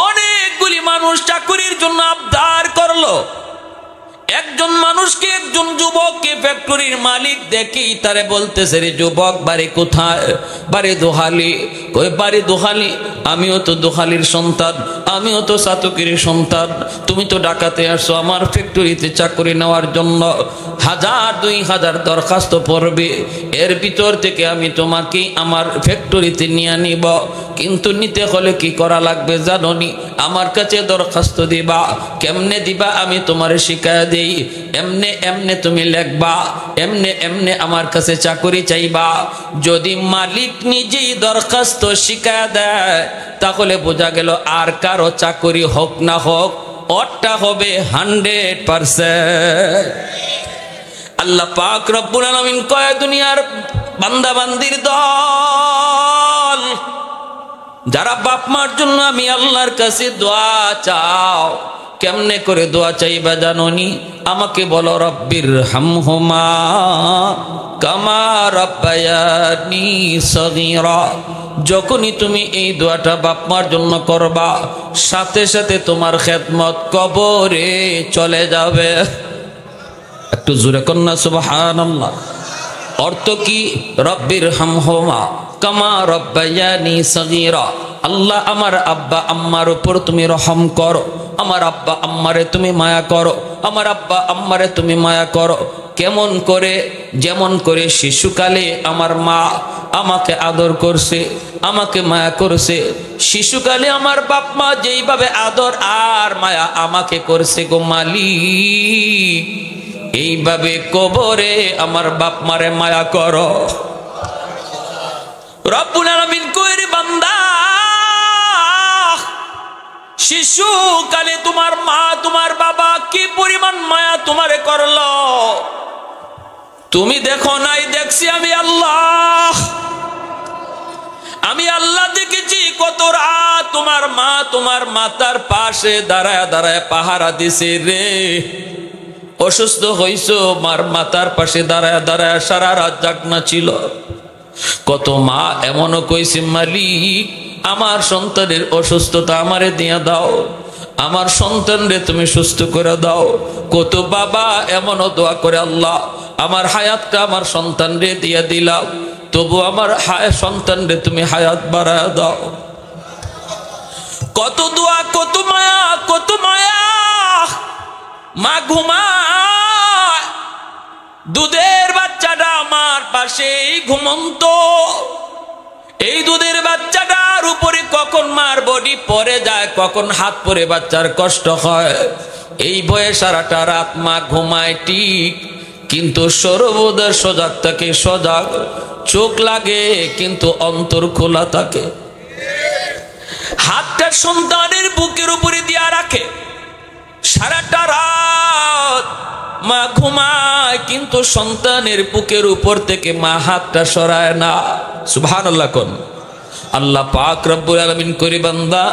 অনেকগুলি মানুষ চাকুরির জন্য আবদার করলো। একজন মানুষকে, একজন যুবককে ফ্যাক্টরির মালিক দেখেই তারে বলতেছে, রে যুবক, বাড়ি কোথায়? বাড়ি দোহালি। কই বাড়ি দোহালি? আমিও তো দোহালির সন্তান, আমিও তো চাতুকির সন্তান। তুমি তো ঢাকাতে আসছো আমার ফ্যাক্টরিতে চাকরি নেওয়ার জন্য, 1000-2000 দরখাস্ত পড়বে, এর ভিতর থেকে আমি তোমাকে আমার ফ্যাক্টরিতে নিয়ে নিব। কিন্তু নিতে হলে কি করা লাগবে জানোনি? আমার কাছে দরখাস্ত দিবা। কেমনে দিবা আমি তোমারে শিখায় দেই। এমনে এমনে তুমি লিখবা, এমনে এমনে আমার কাছে চাকরি চাইবা। যদি মালিক নিজেই দরখাস্ত শিখায় দেয়, তাহলে বোঝা গেল আর কারো চাকরি হোক না হোক, ওরটা হবে 100%। আল্লাহ পাক রব্বুল আলামিন কয়, দুনিয়ার বান্দা বান্দির দল, যারা বাপ মার জন্য আমি আল্লাহর কাছে দোয়া চাও, কেমনে করে দোয়া চাইবা জানোনি? আমাকে বলো, রব্বির হামহুমা কামা রাব্বায়ানি সগীরা। যখনই তুমি এই দোয়াটা বাপ মার জন্য করবা, সাথে সাথে তোমার খেদমত কবরে চলে যাবে। একটু জোরে কন্যা সুবহানাল্লাহ। অর্থ কি? রব্বির হামহুমা কামা রাব্বায়ানি সগীরা। আল্লাহ, আমার আব্বা আম্মার উপর তুমি রহম করো, আমার আব্বা আম্মারে তুমি মায়া করো, আমার আব্বা আম্মারে তুমি মায়া করো। কেমন করে? যেমন করে শিশুকালে আমার মা আমাকে আদর করছে, আমাকে মায়া করছে, শিশুকালে আমার বাপ মা যেইভাবে আদর আর মায়া আমাকে করছে গো মালিক, এইভাবে কবরে আমার বাপ মারে মায়া করো। রব্বুল আলামিন কয়, রে বান্দা, শিশুকালে তোমার মা তোমার বাবা কি পরিমাণ মায়া তোমারে করলো, তুমি দেখো নাই? দেখছি আমি আল্লাহ। আমি আল্লাহ দেখেছি কত রাত তোমার মা তোমার মাতার পাশে দাঁড়ায় দাঁড়ায় পাহারা দিছে রে। অসুস্থ হইছো, মার মাতার পাশে দাঁড়ায় দাঁড়ায় সারা রাত জাগনা ছিল। কত মা এমনও কইছে, মালিক আমার সন্তানের অসুস্থতা আমারে দিয়া দাও, আমার সন্তানরে তুমি সুস্থ করে দাও। কত বাবা এমনও দোয়া করে, আল্লাহ আমার হায়াতটা আমার সন্তানরে দিয়া দিলাম, তবু আমার সন্তানরে তুমি হায়াত বাড়ায় দাও। কত দোয়া, কত মায়া, কত মায়া। মা ঘুমায়, দুধের বাচ্চাটা আমার পাশেই ঘুমন্ত। এই দুধের বাচ্চাটার উপরে কখন মার বডি পরে যায়, কখন হাত পরে বাচ্চার কষ্ট হয়, এই ভয়ে সারাটা রাত মা ঘুমায় ঠিক, কিন্তু সর্বদা সজাগ থাকে, সজাগ। চোখ লাগে কিন্তু অন্তর খোলা থাকে। হাতটা সন্তানের বুকের উপরে দিয়া রাখে, সারাটা মা ঘুমায় কিন্তু সন্তানের বুকের উপর থেকে মা হাতটা সরায় না। সুবহানাল্লাহ কোন। আল্লাহ পাক রব্বুল আলামিন করে বান্দা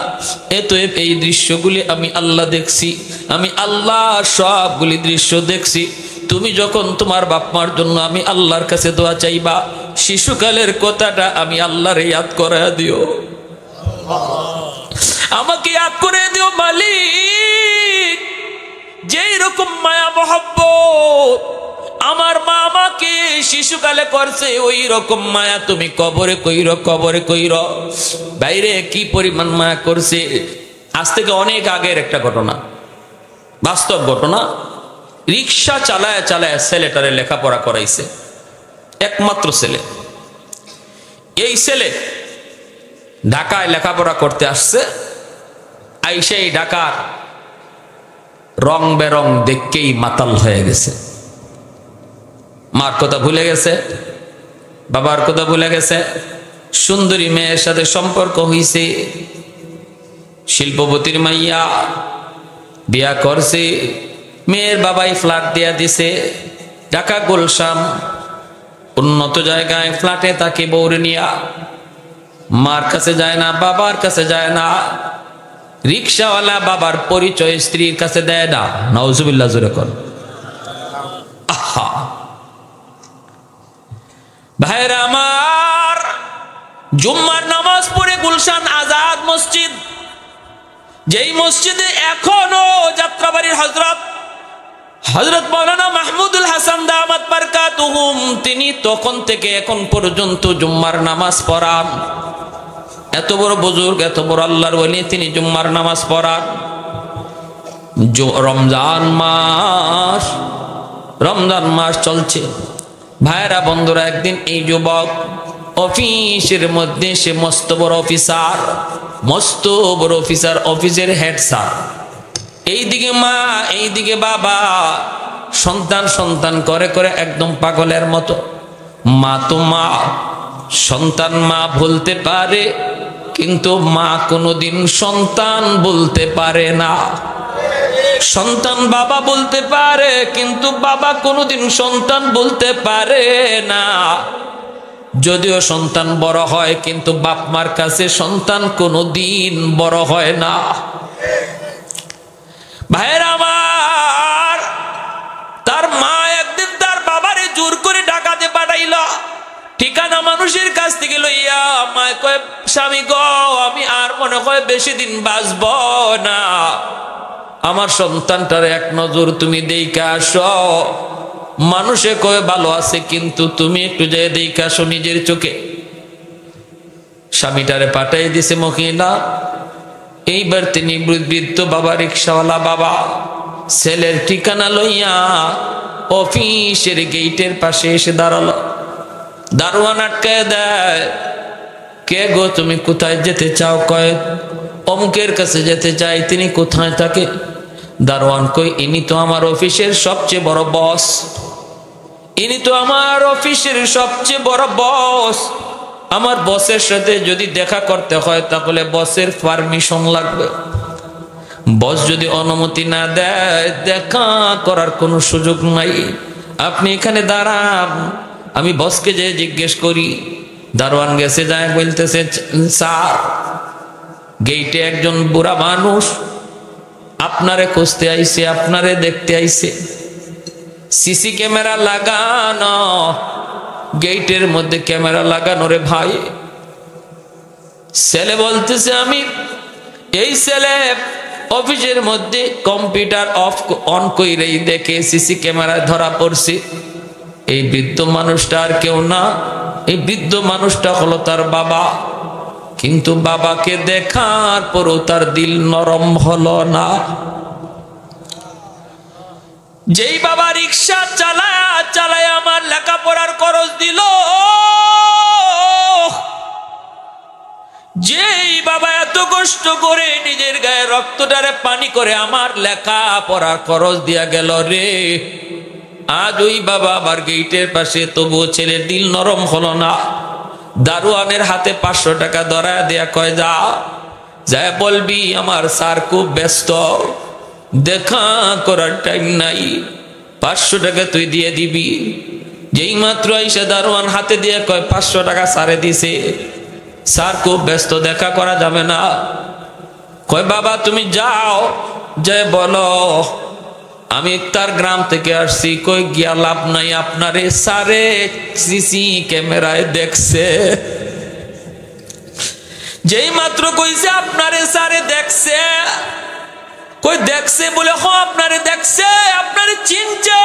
এই দৃশ্যগুলি আমি আল্লাহ দেখছি, আমি আল্লাহ সবগুলি দৃশ্য দেখছি। তুমি যখন তোমার বাপ মার জন্য আমি আল্লাহর কাছে দোয়া চাইবা, শিশুকালের কথাটা আমি আল্লাহরে ইয়াদ করে দিও, আমাকে ইয়াদ করে দিও মালিক। যেই রকম মায়া মহব্বত আমার মা আমাকে শিশুকালে করছে, ওই রকম মায়া তুমি কবরে কইর, কবরে কইর। বাইরে কি পরিমাণ মায়া করছে। আজ থেকে অনেক আগের একটা ঘটনা, বাস্তব ঘটনা। রিক্সা চালায় চালায় ছেলেটারে লেখাপড়া করাইছে, একমাত্র ছেলে। এই ছেলে ঢাকায় লেখাপড়া করতে আসছে, আইসেই ঢাকার রং বেরং দেখকেই মাতাল হয়ে গেছে। মার কথা ভুলে গেছে, বাবার কথা ভুলে গেছে। সুন্দরী মেয়ের সাথে সম্পর্ক হইছে, শিল্পপতির মাইয়া, বিয়া করছে। মেয়ের বাবাই ফ্ল্যাট দিয়া দিছে ঢাকা গুলশান উন্নত জায়গায়, ফ্ল্যাটে তাকে বউরে নিয়া। মার কাছে যায় না, বাবার কাছে যায় না। রিক্সাওয়ালা বাবার পরিচয় স্ত্রীর কাছে দেয় না। নাউজুবিল্লাহ জোরে কর। আহা ভাইরা আমার, জুম্মার নামাজ পড়ে গুলশান আজাদ মসজিদ, যেই মসজিদে এখনো যাত্রাবাড়ির হযরত মাওলানা মাহমুদুল হাসান দামাত বারকাতুহুম, তিনি তখন থেকে এখন পর্যন্ত জুম্মার নামাজ পড়ান। এত বড় বুজুর্গ, এত বড় আল্লাহর ওলি, তিনি জুম্মার নামাজ পড়ান। রমজান মাস চলছে। ভাইরা বন্ধুরা, একদিন এই যুবক অফিসের মধ্যে, সে মস্ত বড় অফিসার, মস্ত বড় অফিসার, অফিসের হেড স্যার। এইদিকে মা, এইদিকে বাবা, সন্তান সন্তান করে করে একদম পাগলের মতো। মা তো মা, সন্তান মা বলতে পারে, কিন্তু মা কোনোদিন সন্তান বলতে পারে না। সন্তান বাবা বলতে পারে, কিন্তু বাবা কোনোদিন সন্তান বলতে পারে না। যদিও সন্তান বড় হয়, কিন্তু বাপ মার কাছে সন্তান কোনোদিন বড় হয় না। ভাইরা আমার, তার মা একদিন তার বাবারে জোর করে ঢাকাতে পাঠাইল, ঠিকানা মানুষের কাছ থেকে লইয়া। মায় কয়, স্বামী গো, আমি আর মনে হয় বেশি দিন বাঁচব না, আমার সন্তানটার এক নজর তুমি দেইখা আসো। মানুষে কয় ভালো আছে, কিন্তু তুমি একটু যে দেইখা আসো নিজের চোখে। স্বামীটারে পাঠাই দিছে মহিলা। এইবার তিনি বৃদ্ধ বাবা, রিক্সাওয়ালা বাবা, ছেলের ঠিকানা লইয়া অফিসের গেইটের পাশে এসে দাঁড়ালো। দারোয়ান আটকায় দেয়। কে গো, তুমি কোথায় যেতে চাও? কয় অমুকের কাছে যেতে চাই। তিনি কোথায় থাকে? দারোয়ান কই, ইনি তো আমার অফিসের সবচেয়ে বড় বস, ইনি তো আমার অফিসের সবচেয়ে বড় বস। আমার বসের সাথে যদি দেখা করতে হয় তাহলে বসের পারমিশন লাগবে। বস যদি অনুমতি না দেয়, দেখা করার কোনো সুযোগ নাই। আপনি এখানে দাঁড়ান, আমি বসকে যে জিজ্ঞেস করি। দারোয়ান গেছে, যায় বলতেছে, স্যার, গেইটে একজন বুড়া মানুষ আপনারে খুঁজতে আইছে, আপনারে দেখতে আইছে। সিসি ক্যামেরা লাগানো, গেইটের মধ্যে ক্যামেরা লাগানো রে ভাই। ছেলে বলতেছে, আমি এই ছেলে অফিসের মধ্যে কম্পিউটার অন কইরেই দেখে সিসি ক্যামেরায় ধরা পড়ছে। এই বৃদ্ধ মানুষটা আর কেউ না, এই বৃদ্ধ মানুষটা হলো তার বাবা। কিন্তু বাবাকে দেখার পরও তার দিল নরম হলো না। যেই বাবা রিক্সা চালায় চালায় আমার লেখাপড়ার খরচ দিল, যেই বাবা এত কষ্ট করে নিজের গায়ে রক্তটারে পানি করে আমার লেখাপড়ার খরচ দিয়া গেল রে, আজ ওই বাবা আবার গেইটের পাশে, তবুও ছেলের দিল নরম হলো না। দারোয়ানের হাতে 500 টাকা ধরায় দেয়া কয়, যা যায় বলবি আমার স্যার খুব ব্যস্ত, দেখা করার টাইম নাই। 500 টাকা তুই দিয়ে দিবি। যেই মাত্র আইসা দারোয়ান হাতে দিয়ে কয় 500 টাকা স্যারে দিছে। স্যার খুব ব্যস্ত, দেখা করা যাবে না। কয় বাবা তুমি যাও, যে বলো আমি তার গ্রাম থেকে আসছি। কই গিয়া লাভ নাই, আপনারে স্যারে সিসি ক্যামেরায় দেখছে। যেই মাত্র কইছে আপনারে স্যারে দেখছে, কই দেখছে বলে হ আপনারে দেখছে, আপনারে চিনছে।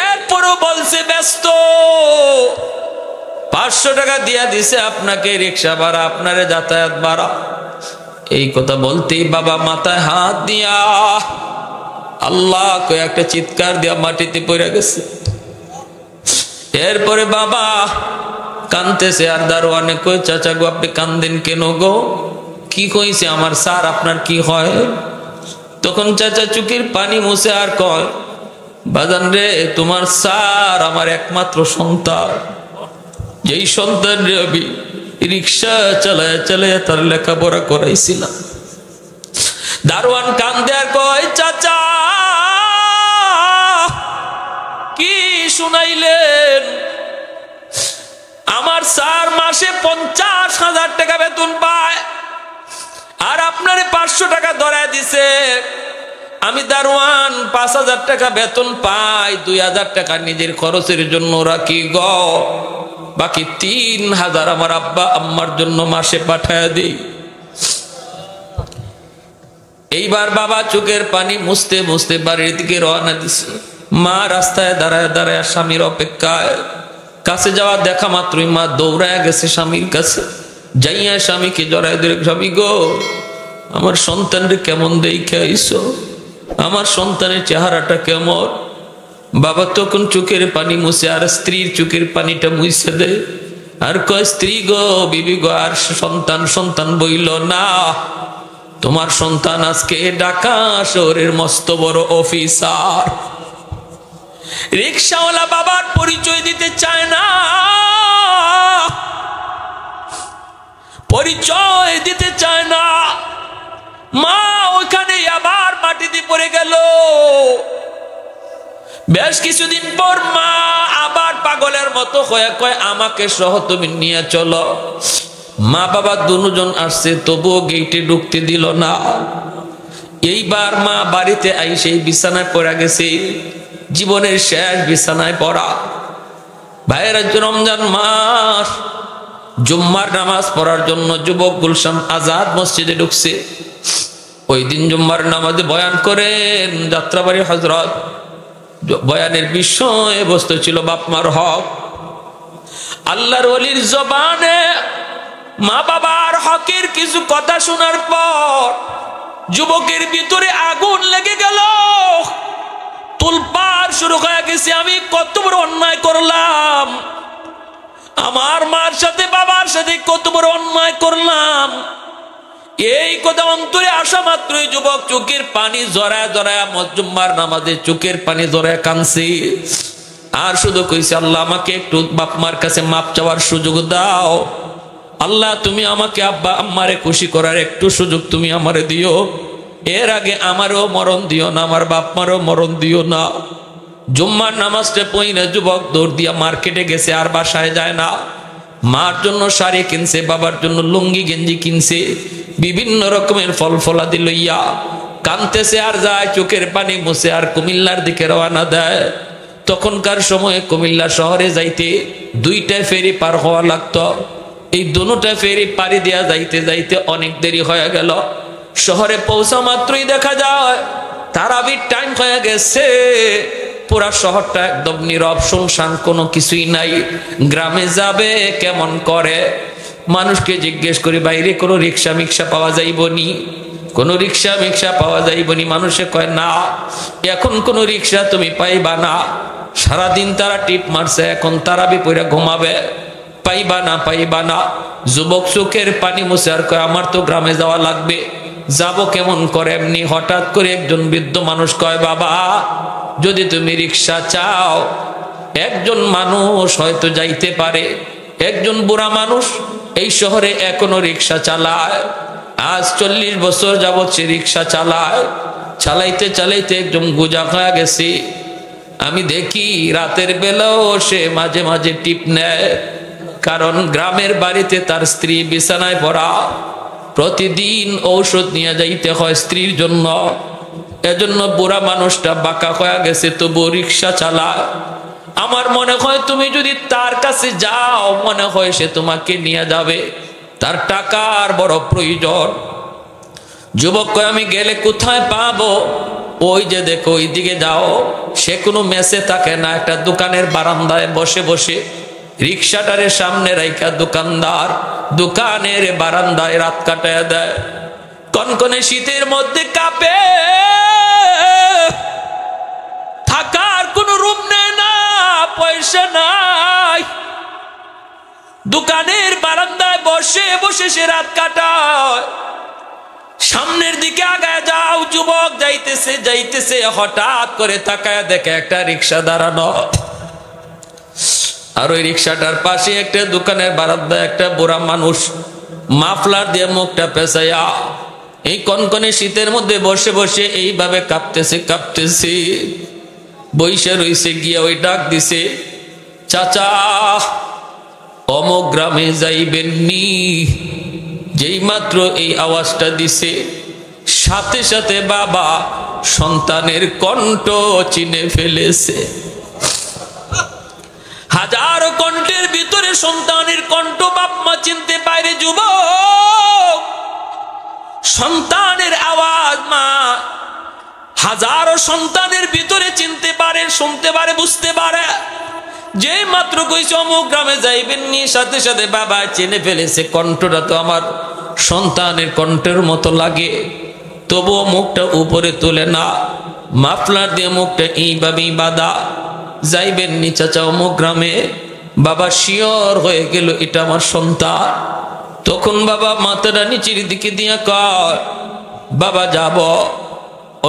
এরপরও বলছে ব্যস্ত, 500 টাকা দিয়া দিছে আপনাকে, রিক্সা ভাড়া, আপনারে যাতায়াত ভাড়া। এই কথা বলতেই বাবা মাথায় হাত দিয়া আল্লাহ কই একটা চিৎকার দিয়া মাটিতে পড়ে গেছে। এরপরে বাবা কানতেছে, আর দারোয়ানে কই চাচা গো আপনি কান্দেন কেন গো? কি কইছে আমার স্যার, আপনার কি হয়? তখন চাচা চোখের পানি মুছে আর কয়, বাজান রে তোমার স্যার আমার একমাত্র সন্তান। যেই সন্তান রে আমি রিক্সা চালায় চালায় তার লেখাপড়া করাইছিলাম। দারোয়ান কান্দে আর কয়, চাচা কি শুনাইলেন? আমার স্যার মাসে 50,000 টাকা বেতন পায়, আর আপনারে 500 টাকা ধরায় দিছে। আমি দারোয়ান 5,000 টাকা বেতন পাই, 2,000 টাকা নিজের খরচের জন্য রাখি গো, বাকি 3,000 আমার আব্বা আম্মার জন্য মাসে পাঠায় দিই। এইবার বাবা চোখের পানি মুছতে মুছতে বাড়ির দিকে রওনা দিছে। মা রাস্তায় দাঁড়ায় দাঁড়ায় স্বামীর অপেক্ষায়। কাছে যাওয়া দেখা মাত্রই মা দৌড়ায় গেছে স্বামীর কাছে। যাইয়া স্বামীকে জড়ায় ধরে, স্বামী গো আমার সন্তানরে কেমন দেখে আইছো, আমার সন্তানের চেহারাটা কেমন? বাবা তখন চোখের পানি মুছে আর স্ত্রীর চোখের পানিটা মুছে দেয়, আর কয়, স্ত্রী গো বিবি গো আর সন্তান সন্তান বইল না, তোমার সন্তান আজকে ঢাকা শহরের মস্ত বড় অফিসার। রিক্সাওয়ালা বাবার পরিচয় দিতে চায় না, পরিচয় দিতে চায় না। মা ওইখানে আবার মাটিতে পড়ে গেল। বেশ কিছুদিন পর মা আবার পাগলের মতো হয়ে কয়, আমাকে সহ তুমি নিয়ে চলো। মা বাবা দুজন আসছে, তবুও গেটে ঢুকতে দিল না। এইবার মা বাড়িতে আইসে বিছানায় পড়া গেছে, জীবনের শেষ বিছানায় পড়া। ভাইয়েরা, রমজান মাস, জুম্মার নামাজ পড়ার জন্য যুবক গুলশান আজাদ মসজিদে ঢুকছে। ওই দিন জুম্মার নামাজে বয়ান করেন যাত্রাবাড়ি হযরত। বয়ানের বিষয় বস্তু ছিল বাপমার হক। আল্লাহর ওলির জবানে মা বাবার হকের কিছু কথা শোনার পর যুবকের ভিতরে আগুন লেগে গেল, তুলপাড় শুরু হয়ে গেছে। আমি কত বড় অন্যায় করলাম, আমার মার সাথে বাবার সাথে কত বড় অন্যায় করলাম। এই কথা অন্তরে আসা মাত্রই যুবক চোখের পানি জড়ায় জড়ায় জুম্মার নামাজে চোখের পানি জড়ায় কাঁদছে, আর শুধু কইছে, আল্লাহ আমাকে একটু বাপ মার কাছে মাপ চাওয়ার সুযোগ দাও। আল্লাহ তুমি আমাকে আব্বা আম্মারে খুশি করার একটু সুযোগ তুমি আমারে দিও। এর আগে আমারও মরণ দিও না, আমার বাপ মারও মরণ দিও না। জুম্মার নামাজটা পইনা যুবক দৌড় দিয়া মার্কেটে গেছে, আর বাসায় যায় না। মার জন্য শাড়ি কিনছে, বাবার জন্য লুঙ্গি গেঞ্জি কিনছে, বিভিন্ন রকমের ফল ফলাদি লইয়া কানতেছে আর যায়, চোখের পানি মুছে আর কুমিল্লার দিকে রওনা দেয়। তখনকার সময়ে কুমিল্লা শহরে যাইতে 2টা ফেরি পার হওয়া লাগতো। এই দুটা ফেরি পাড়ি দিয়া যাইতে যাইতে অনেক দেরি হয়ে গেল। শহরে পৌঁছা মাত্রই দেখা যায় তারাবির টাইম হয়ে গেছে। পুরা শহরটা একদম নীরব, শুনশান, কোনো কিছুই নাই। গ্রামে যাবে কেমন করে? মানুষকে জিজ্ঞেস করি, বাইরে কোনো রিক্সা মিক্সা পাওয়া যাইবনি? কোনো রিক্সা মিক্সা পাওয়া যাইবনি? মানুষে কয় না, এখন কোনো রিক্সা তুমি পাইবা না। সারাদিন তারা টিপ মারছে, এখন তারাবি পইরা ঘুমাবে, পাইবা না পাইবা না। যুবক চোখের পানি মুছে আর কয়, আমার তো গ্রামে যাওয়া লাগবে, যাব কেমন করে? এমনি হঠাৎ করে একজন বৃদ্ধ মানুষ কয়, বাবা যদি তুমি রিক্সা চাও, একজন মানুষ হয়তো যাইতে পারে। একজন বুড়া মানুষ এই শহরে এখনো রিক্সা চালায়, আজ 40 বছর যাবত সে রিক্সা চালায়। চালাইতে চালাইতে একদম গোজা হয়ে গেছে। আমি দেখি রাতের বেলাও সে মাঝে মাঝে টিপ নেয়, কারণ গ্রামের বাড়িতে তার স্ত্রী বিছানায় পড়া, প্রতিদিন ঔষধ নিয়ে যাইতে হয় স্ত্রীর জন্য। এজন্য বুড়া মানুষটা বাঁকা হয়ে গেছে, তবু রিক্সা চালায়। আমার মনে হয় তুমি যদি তার কাছে যাও, মনে হয় সে তোমাকে নিয়ে যাবে, তার টাকার বড় প্রয়োজন। যুবক কয় আমি গেলে কোথায় পাবো? ওই যে দেখো ওই দিকে যাও। সে কোনো মেসে থাকে না, একটা দোকানের বারান্দায় বসে বসে রিক্সাটারে সামনে রাইখা দোকানদার দোকানের বারান্দায় রাত কাটায় দেয়। কনকনে শীতের মধ্যে কাঁপে, থাকার কোনো রুম নেই না, পয়সা নাই, দোকানের বারান্দায় বসে বসে সে রাত কাটায়। সামনের দিকে আগায় যাও, যুবক যাইতেছে যাইতেছে, হঠাৎ করে তাকায় দেখে একটা রিক্সা দাঁড়ানো, আর ওই রিক্সাটার পাশে একটা দোকানের বারান্দায় একটা বুড়া মানুষ মাফলার দিয়ে মুখটা পেঁচাইয়া এই কনকনে শীতের মধ্যে বসে বসে এইভাবে কাঁপতেছে কাঁপতেছে, বইসা রইছে। গিয়া ওই ডাক দিছে, চাচা অমুক গ্রামে যাইবেননি। যেই মাত্র এই আওয়াজটা দিছে, সাথে সাথে বাবা সন্তানের কণ্ঠ চিনে ফেলেছে। হাজারো কণ্ঠের ভিতরে সন্তানের কণ্ঠ বাপ মা চিনতে পারে। যুবক, সন্তানের আওয়াজ মা হাজারো সন্তানের ভিতরে চিনতে পারে, শুনতে পারে, বুঝতে পারে। যে মাত্র কইছে অমুক গ্রামে যাইবেননি, সাথে সাথে বাবা চিনে ফেলেছে। কণ্ঠটা তো আমার সন্তানের কণ্ঠের মতো লাগে, তবুও মুখটা উপরে তোলে না, মাফলার দিয়ে মুখটা এইভাবেই বাঁধা। যাইবেননি চাচা অমুক গ্রামে? বাবা শিওর হয়ে গেল এটা আমার সন্তান। তখন বাবা মাথাটা নিচের দিকে দিয়া কয়, বাবা যাব,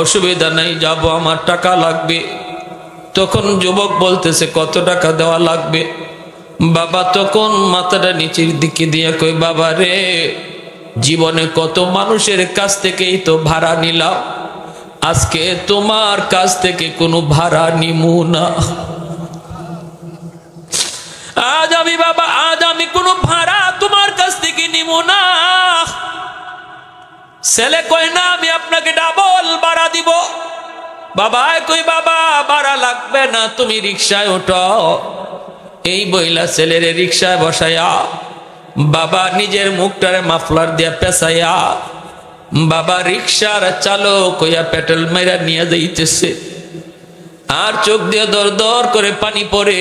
অসুবিধা নাই, যাব, আমার টাকা লাগবে। তখন যুবক বলতেছে কত টাকা দেওয়া লাগবে? বাবা তখন মাথাটা নিচের দিকে দিয়া কই, বাবা রে, জীবনে কত মানুষের কাছ থেকেই তো ভাড়া নিলাম, আজকে তোমার কাছ থেকে কোনো ভাড়া নিমু না। আজ আমি বাবা, আজ আমি কোনো ভাড়া তোমার কাছ থেকে নিমু না। ছেলে কয় না, আমি আপনাকে ডাবল ভাড়া দিব। বাবা কই, বাবা ভাড়া লাগবে না, তুমি রিক্সায় ওঠো। এই বইলা ছেলেরে রিক্সায় বসাইয়া বাবা নিজের মুখটারে মাফলার দিয়া পেঁচাইয়া বাবা রিক্সার চালক হইয়া পেট্রোল মেরা নিয়ে যাইতেছে। আর চোখ দিয়ে দর দর করে পানি পড়ে।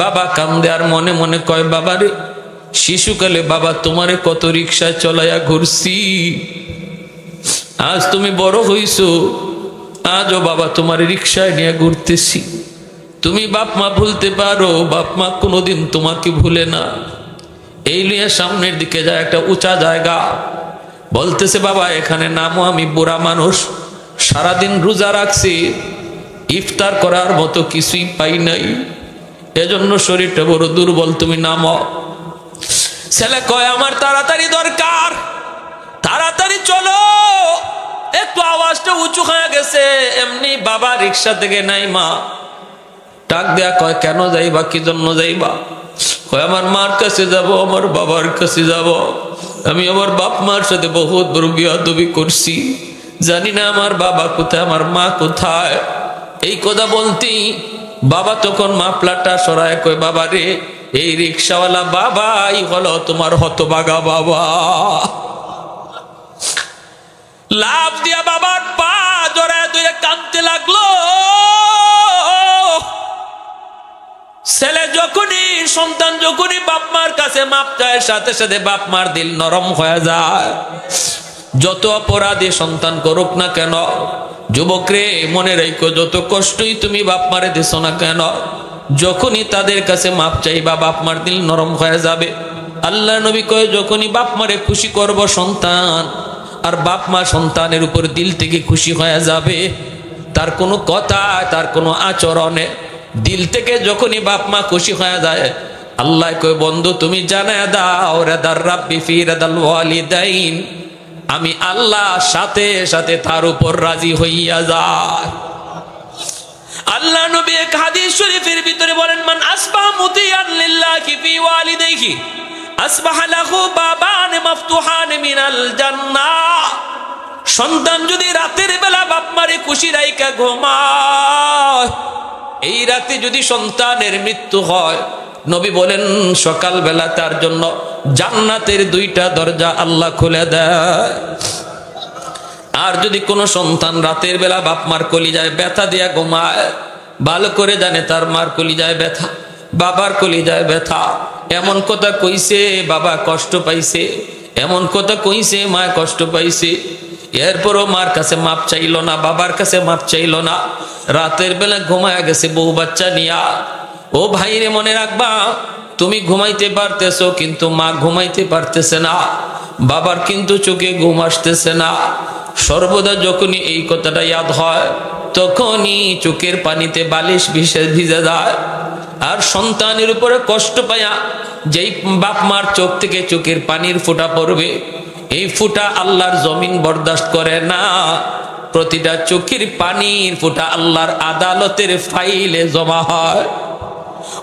বাবা কান্দে আর মনে মনে কয়, বাবা রে, শিশুকালে বাবা তোমারে কত রিক্সায় চলাইয়া ঘুরছি, আজ তুমি বড় হইছো, আজও বাবা তোমার রিক্সায় নিয়ে ঘুরতেছি। তুমি বাপ মা ভুলতে পারো, বাপ মা কোনোদিন তোমাকে ভুলে না। এই লিয়ে সামনের দিকে যায় একটা উঁচা জায়গা, বলতেছে বাবা এখানে নামো, আমি বুড়া মানুষ, সারাদিন রোজা রাখছি, ইফতার করার মতো কিছুই পাই নাই, এজন্য শরীরটা বড় দুর্বল, তুমি নামো। ছেলে কয় আমার তাড়াতাড়ি দরকার, তাড়াতাড়ি চলো। একটু আওয়াজটা উঁচু হয়ে গেছে, এমনি বাবা রিক্সা থেকে নাই মা ডাক দেয়া কয়, কেন যাইবা, কি জন্য যাইবা? কয় আমার মার কাছে যাব, আমার বাবার কাছে যাব, আমি আমার বাপ মার সাথে বহুত বড় বিয়াদবি করছি, জানি না আমার বাবা কোথায়, আমার মা কোথায়। এই কথা বলতেই বাবা তখন মাফলারটা সরায় কয়, বাবা রে, এই রিক্সাওয়ালা বাবাই হলো তোমার হতভাগা বাবা। লাভ দিয়া বাবার পা জড়ায় ধরে কাঁদতে লাগলো। ছেলে যখনই, সন্তান যখনই বাপ মার কাছে মাপ চায়, সাথে সাথে বাপ মার দিল নরম হয়ে যায়। যত অপরাধী সন্তান করুক না কেন, যুবক রে মনে রাখো, যত কষ্টই তুমি বাপ মারে দিছো না কেন, যখনই তাদের কাছে মাপ চাইবা বাপ মার দিল নরম হয়ে যাবে। আল্লাহ নবী কয়, যখনই বাপ মারে খুশি করব সন্তান, আর বাপ মা সন্তানের উপর দিল থেকে খুশি হয়ে যাবে। তার কোনো কথা, তার কোনো আচরণে দিল থেকে যখনই বাপ মা খুশি হয়ে যায়, আল্লাহ কয় বন্ধু তুমি জানায় দাও, রাদার রাব্বি ফি রাদাল ওয়ালিদাইন, আমি আল্লাহ সাথে সাথে তার উপর রাজি হইয়া যায়। আল্লাহ নবী এক হাদিস শরীফের ভিতরে বলেন, মান আসবাহ মুতিয়ান লিল্লাহি ফি ওয়ালিদাইহি আসবাহা লাহু বাবান মাফতুহান মিনাল জান্নাহ। সন্তান যদি রাতের বেলা বাপ মারে খুশি রাইকা ঘুমায়, এই রাতে যদি সন্তানের মৃত্যু হয়, নবী বলেন সকাল বেলা তার জন্য জান্নাতের 2টা দরজা আল্লাহ খুলে দেয়। আর যদি কোনো সন্তান রাতের বেলা বাপ মার কলিজায় ব্যথা দিয়া ঘুমায়, ভালো করে জানে তার মার কলিজায় ব্যথা, বাবার কলিজায় ব্যথা, এমন কথা কইছে বাবা কষ্ট পাইছে, এমন কথা কইছে মা কষ্ট পাইছে, এরপরও মার কাছে মাপ চাইল না, বাবার কাছে মাপ চাইল না, রাতের বেলা ঘুমায় গেছে বউ বাচ্চা নিয়া। ও ভাইরে মনে রাখবা, তুমি ঘুমাইতে পারতেছো কিন্তু মা ঘুমাইতে পারতেছে না, বাবার কিন্তু চোখে ঘুম আসতেছে না। সর্বদা যখনই এই কথাটা ইয়াদ হয়, তখনই চোখের পানিতে বালিশ ভিজে যায়। আর সন্তানের উপরে কষ্ট পায়া যেই বাপ মার চোখ থেকে চোখের পানির ফোঁটা পড়বে, এই ফোঁটা আল্লাহর জমিন বরদাস্ত করে না। প্রতিটা চোখের পানির ফোঁটা আল্লাহর আদালতের ফাইলে জমা হয়।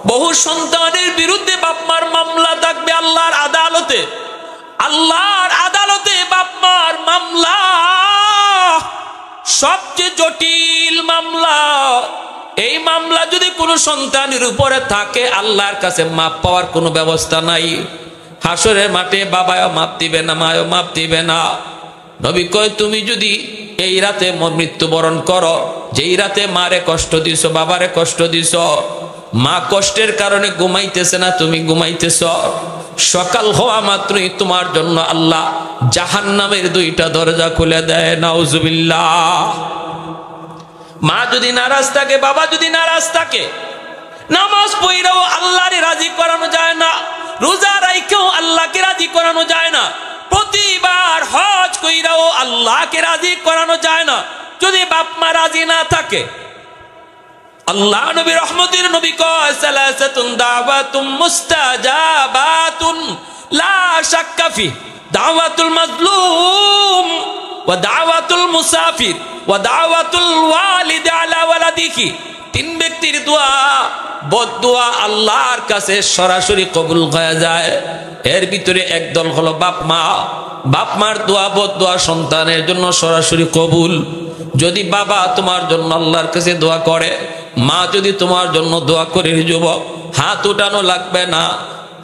বহু সন্তানের বিরুদ্ধে বাপ মার মামলা থাকবে আল্লাহর আদালতে। আল্লাহর আদালতে বাপ মার মামলা সবচেয়ে জটিল মামলা। এই মামলা যদি কোনো সন্তানের উপরে থাকে, আল্লাহর কাছে মাপ পাওয়ার কোনো ব্যবস্থা নাই। হাসরের মাঠে বাবাও মাপ দিবে না, মাও মাপ দিবে না। নবী কয়, তুমি যদি এই রাতে মৃত্যুবরণ করো, যেই রাতে মারে কষ্ট দিছ, বাবারে কষ্ট দিছ, মা কষ্টের কারণে ঘুমাইতেছে না, তুমি ঘুমাইতেছ, সকাল হওয়া মাত্রই তোমার জন্য আল্লাহ জাহান্নামের 2টা দরজা খুলে দেয়। নাউজুবিল্লাহ। মা যদি নারাজ থাকে, বাবা যদি নারাজ থাকে, নামাজ পড়াও আল্লাহরে রাজি করানো যায় না, রোজা রাইখাও আল্লাহকে রাজি করানো যায় না, প্রতিবার হজ কইরাও আল্লাহকে রাজি করানো যায় না যদি বাপ মা রাজি না থাকে। আল্লাহ নবী রহমতের নবী কয়, সালাসাতুন দাওয়াতুম মুস্তাজাবাতুন লা শাক্কা ফি, দাওয়াতুল মাজলুম ওয়া দাওয়াতুল মুসাফির ওয়া দাওয়াতুল ওয়ালিদ আলা ওয়ালাদিহি। 3 ব্যক্তির দোয়া, বদদোয়া আল্লাহর কাছে সরাসরি কবুল হয়ে যায়। এর ভিতরে একদল হলো বাপ মা। বাপ মার দোয়া, বদদোয়া সন্তানের জন্য সরাসরি কবুল। যদি বাবা তোমার জন্য আল্লাহর কাছে দোয়া করে, মা যদি তোমার জন্য দোয়া করে, যুবক হাত উঠানো লাগবে না।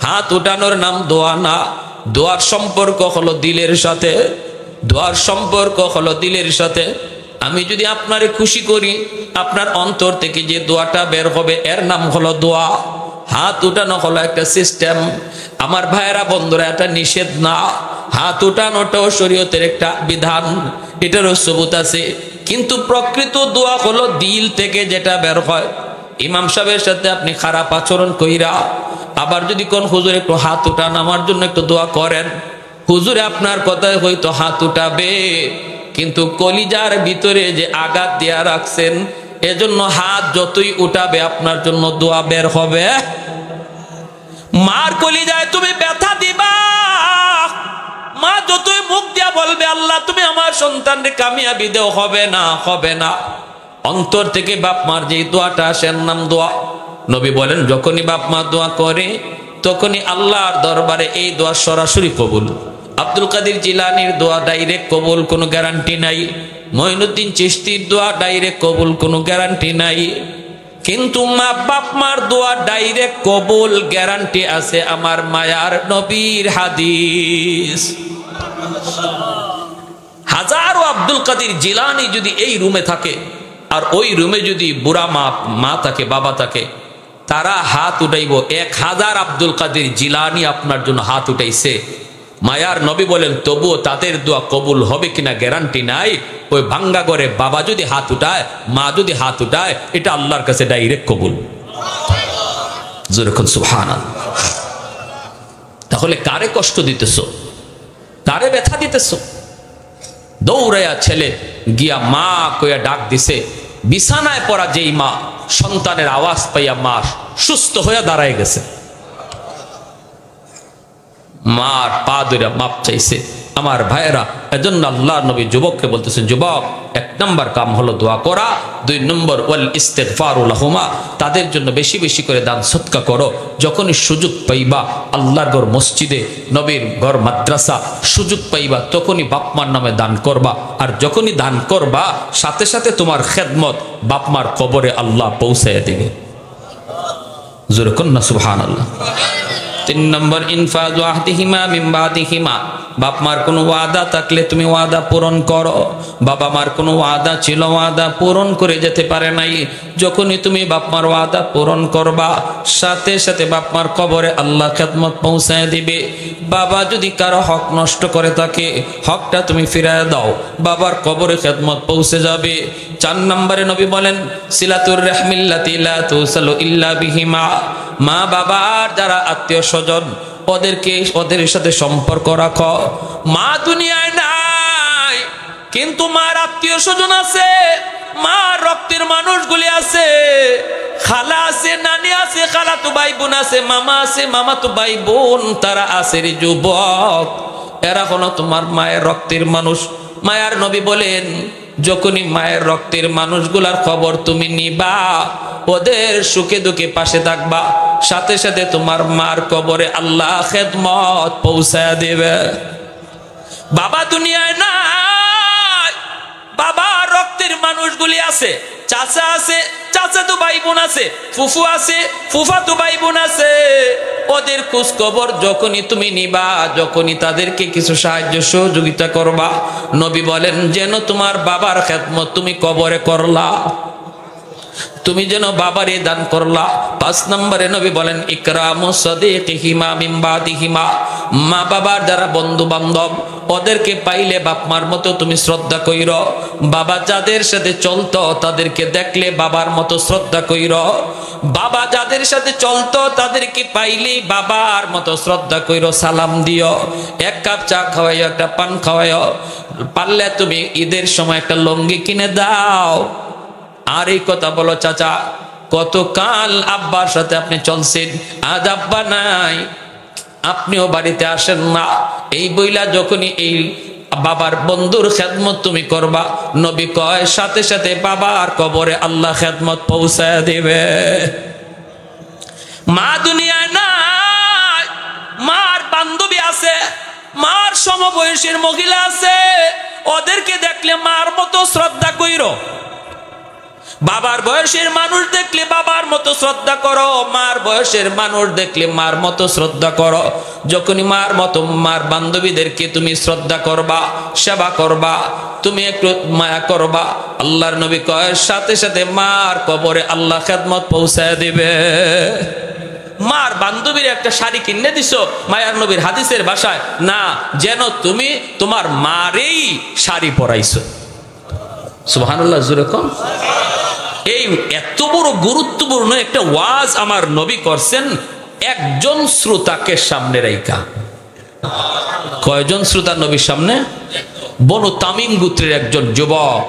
হাত উঠানোর নাম দোয়া না। দোয়ার সম্পর্ক হলো দিলের সাথে। দোয়ার সম্পর্ক হলো দিলের সাথে। আমি যদি আপনারে খুশি করি, আপনার অন্তর থেকে যে দোয়াটা বের হবে এর নাম হলো দোয়া। হাত উঠানো হলো একটা সিস্টেম। আমার ভাইয়েরা বন্ধুরা, এটা নিষেধ না। হাত উঠানোটাও শরীয়তের একটা বিধান, এটারও সবুত আছে। কিন্তু প্রকৃত দোয়া হলো দিল থেকে যেটা বের হয়। ইমাম সাহেবের সাথে আপনি খারাপ আচরণ কইরা আবার যদি কোন হুজুর একটু হাত উঠান, আমার জন্য একটু দোয়া করেন, হুজুরে আপনার কথায় হয়তো হাত উঠাবে, কিন্তু কলিজার ভিতরে যে আঘাত দিয়া রাখছেন, এজন্য হাত যতই উঠাবে আপনার জন্য দোয়া বের হবে। মার কলিজায় তুমি ব্যথা দিবা, মা যতই মুখ দিয়া বলবে আল্লাহ তুমি আমার সন্তানকে কামিয়াবি দেও, হবে না, হবে না। অন্তর থেকে বাপ মার যে দোয়াটা আসে নাম দোয়া। নবী বলেন, যখনই বাপ মা দোয়া করে তখনই আল্লাহর দরবারে এই দোয়া সরাসরি কবুল। আব্দুল কাদের জিলানির দোয়া ডাইরেক্ট কবুল, কোনো গ্যারান্টি নাই। মঈনুদ্দিন চিশতির দোয়া ডাইরেক্ট কবুল, কোনো গ্যারান্টি নাই। কিন্তু মা বাপ মার দোয়া ডাইরেক্ট কবুল গ্যারান্টি আছে আমার মায়ার নবীর হাদিস। হাজারো আব্দুল কাদের জিলানি যদি এই রুমে থাকে, আর ওই রুমে যদি বুড়া মা থাকে, বাবা থাকে, তারা হাত উঠাইব। 1000 আব্দুল কাদের জিলানি আপনার জন্য হাত উঠাইছে। মায়ার নবী বলেন, তবুও তাদের দোয়া কবুল হবে কিনা গ্যারান্টি নাই। ওই ভাঙ্গা করে বাবা যদি হাত উঠায়, মা যদি হাত উঠায়, এটা আল্লাহর কাছে ডাইরেক্ট কবুল। যেরকম সুবহানাল্লাহ। তাহলে কারে কষ্ট দিতেছ, কারে ব্যথা দিতেছ? দৌড়াইয়া ছেলে গিয়া মা কইয়া ডাক দিছে। বিছানায় পড়া যেই মা সন্তানের আওয়াজ পাইয়া মা সুস্থ হয়ে দাঁড়ায় গেছে। মার পা ধরে মাপ চাইছে, আমার ভাইয়েরা, এজন্য আল্লাহ নবী যুবককে বলতেছেন, যুবক, 1 নম্বর কাম হলো দোয়া করা, 2 নম্বর ওয়াল ইস্তিগফারু লাহুমা, তাদের জন্য বেশি বেশি করে দান সদকা করো। যখনই সুযোগ পাইবা আল্লাহর ঘর মসজিদে, নবীর ঘর মাদ্রাসা সুযোগ পাইবা, তখনই বাপমার নামে দান করবা। আর যখনই দান করবা সাথে সাথে তোমার খেদমত বাপমার কবরে আল্লাহ পৌঁছাইয়া দিবে। জোরে কন্যা সুবহানাল্লাহ। 3 নম্বর ইনফাযু আহদিহিমা মিন বাদিহিমা, বাপ মার কোনো ওয়াদা থাকলে তুমি ওয়াদা পূরণ করো। বাবা মার কোনো ওয়াদা ছিল, ওয়াদা পূরণ করে যেতে পারে নাই, যখনই তুমি বাপ মার ওয়াদা পূরণ করবা সাথে সাথে বাপ মার কবরে আল্লাহ খেদমত পৌঁছায় দিবে। বাবা যদি কারো হক নষ্ট করে থাকে, হকটা তুমি ফিরায় দাও, বাবার কবরে খেদমত পৌঁছে যাবে। 4 নম্বরে নবী বলেন, সিলাতুর রাহমিল্লাতি লা তুসালু ইল্লা বিহিমা, মা বাবার যারা আত্মীয় স্বজন ওদের সাথে সম্পর্ক রাখো। মা দুনিয়ায় নাই, কিন্তু মার আত্মীয় স্বজন আছে, মার রক্তের মানুষগুলি আছে, খালা আছে, নানি আছে, খালা তো ভাই বোন আছে, মামা আছে, মামা তো ভাই বোন, তারা আছে রে যুবক, এরা হলো তোমার মায়ের রক্তের মানুষ। মায়ার নবী বলেন, যখনই মায়ের রক্তের মানুষগুলার খবর তুমি নিবা, ওদের সুখে দুঃখে পাশে থাকবা, সাথে সাথে তোমার মার কবরে আল্লাহ খেদমত পৌঁছায় দেবে। বাবা দুনিয়ায় নাই, বাবা রক্তের মানুষগুলি আছে, চাচা আছে, চাচা তো ভাই বোন আছে, ফুফু আছে, ফুফা তো ভাই বোন আছে, ওদের খোঁজ খবর যখনই তুমি নিবা, যখনই তাদেরকে কিছু সাহায্য সহযোগিতা করবা, নবী বলেন যেন তোমার বাবার খেদমত তুমি কবরে করলা, তুমি যেন বাবারে দান করলা। 5 নম্বরে নবী বলেন, ইকরামু সাদিকিহিমা মিন বাদিহিমা, মা বাবার যারা বন্ধু বান্ধব ওদেরকে পাইলে বাপ মার মতো তুমি শ্রদ্ধা কইর। বাবা যাদের সাথে চলতো তাদেরকে দেখলে বাবার মতো শ্রদ্ধা কইর। বাবা যাদের সাথে চলতো তাদেরকে পাইলে বাবার মতো শ্রদ্ধা কইর, সালাম দিও, 1 কাপ চা খাওয়াইও, একটা পান খাওয়াইও, পারলে তুমি ঈদের সময় একটা লুঙ্গি কিনে দাও। আর এই কথা বলো, চাচা কতকাল আব্বার সাথে আপনি চলছেন, আজ আব্বা নাই, আপনিও বাড়িতে আসেন না, এই বইলা যখনই এই বাবার বন্ধুর খেদমত তুমি করবা, নবী কয় সাথে সাথে বাবার কবরে আল্লাহ খেদমত পৌঁছায় দিবে। মা দুনিয়ায় নাই, মার বান্ধবী আছে, মার সমবয়সীর মহিলা আছে, ওদেরকে দেখলে মার মতো শ্রদ্ধা কইরো। বাবার বয়সের মানুষ দেখলে বাবার মতো শ্রদ্ধা করো, মার বয়সের মানুষ দেখলে মার মতো শ্রদ্ধা করো। যখনই মার মতো মার বান্ধবীদেরকে তুমি শ্রদ্ধা করবা, সেবা করবা, তুমি একটু মায়া করবা, আল্লাহর নবী কয় সাথে সাথে মার কবরে আল্লাহ খেদমত পৌঁছায় দিবে। মার বান্ধবীর একটা শাড়ি কিনে দিছো, মায়ার নবীর হাদিসের ভাষায়, না যেন তুমি তোমার মারেই শাড়ি পরাইছো। সুবহানাল্লাহ, জোরে কম। এই এত বড় গুরুত্বপূর্ণ একটা ওয়াজ আমার নবী করছেন একজন শ্রোতাকে সামনে রাইখা। কয়জন শ্রোতা নবীর সামনে? বনু তামিম গোত্রের একজন যুবক,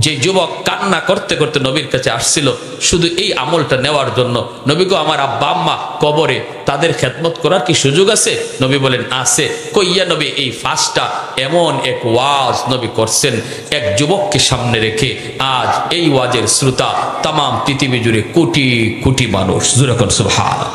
যে যুবক কান্না করতে করতে নবীর কাছে আসছিল শুধু এই আমলটা নেওয়ার জন্য। নবী গো, আমার আব্বা আম্মা কবরে, তাদের খেদমত করার কি সুযোগ আছে? নবী বলেন আছে। কইয়া নবী এই 5টা এমন এক ওয়াজ নবী করছেন এক যুবককে সামনে রেখে। আজ এই ওয়াজের শ্রোতা তাম পৃথিবী জুড়ে কোটি কোটি মানুষ। যখন সুবহানাল্লাহ।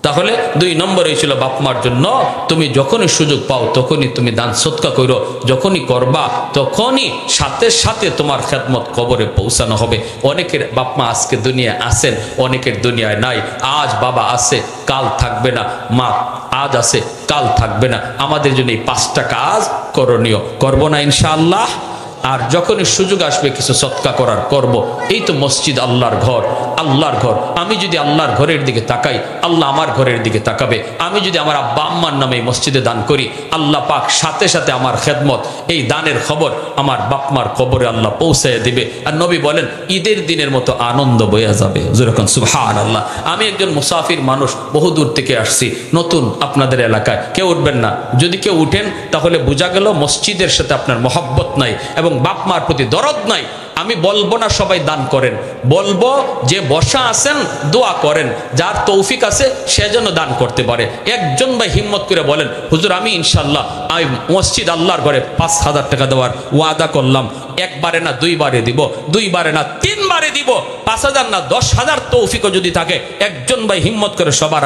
তাহলে 2 নম্বরে ছিল বাপমার জন্য তুমি যখনই সুযোগ পাও তখনই তুমি দান সদকা করো, যখনই করবা তখনই সাথে সাথে তোমার খেদমত কবরে পৌঁছানো হবে। অনেকের বাপমা আজকে দুনিয়ায় আছেন, অনেকের দুনিয়ায় নাই। আজ বাবা আছে, কাল থাকবে না, মা আজ আছে, কাল থাকবে না। আমাদের জন্য এই 5টা কাজ করণীয়, করব না ইনশাআল্লাহ। আর যখনই সুযোগ আসবে কিছু সদকা করার করব। এই তো মসজিদ আল্লাহর ঘর, আল্লাহর ঘর। আমি যদি আল্লাহর ঘরের দিকে তাকাই, আল্লাহ আমার ঘরের দিকে তাকাবে। আমি যদি আমার আব্বা আম্মার নামে মসজিদে দান করি, আল্লাহ পাক সাথে সাথে আমার খেদমত, এই দানের খবর আমার বাপমার কবরে আল্লাহ পৌঁছায় দিবে। আর নবী বলেন ঈদের দিনের মতো আনন্দ বয়ে যাবে। যেরকম সুবহানাল্লাহ। আমি একজন মুসাফির মানুষ, বহুদূর থেকে আসছি, নতুন আপনাদের এলাকায়। কেউ উঠবেন না, যদি কেউ উঠেন তাহলে বোঝা গেল মসজিদের সাথে আপনার মহব্বত নাই এবং বাপ মার প্রতি দরদ নাই। আমি বলবো না সবাই দান করেন, বলবো যে বসা আছেন দোয়া করেন, যার তৌফিক আছে সে যেন দান করতে পারে। একজন ভাই হিম্মত করে বলেন, হুজুর আমি ইনশাল্লাহ আমি মসজিদ আল্লাহর ঘরে 5,000 টাকা দেওয়ার ওয়াদা করলাম, একবারে না দুইবারে দিব, দুইবারে না তিনবারে দিব, 5,000 না 10,000 তৌফিকও যদি থাকে, একজন ভাই হিম্মত করে সবার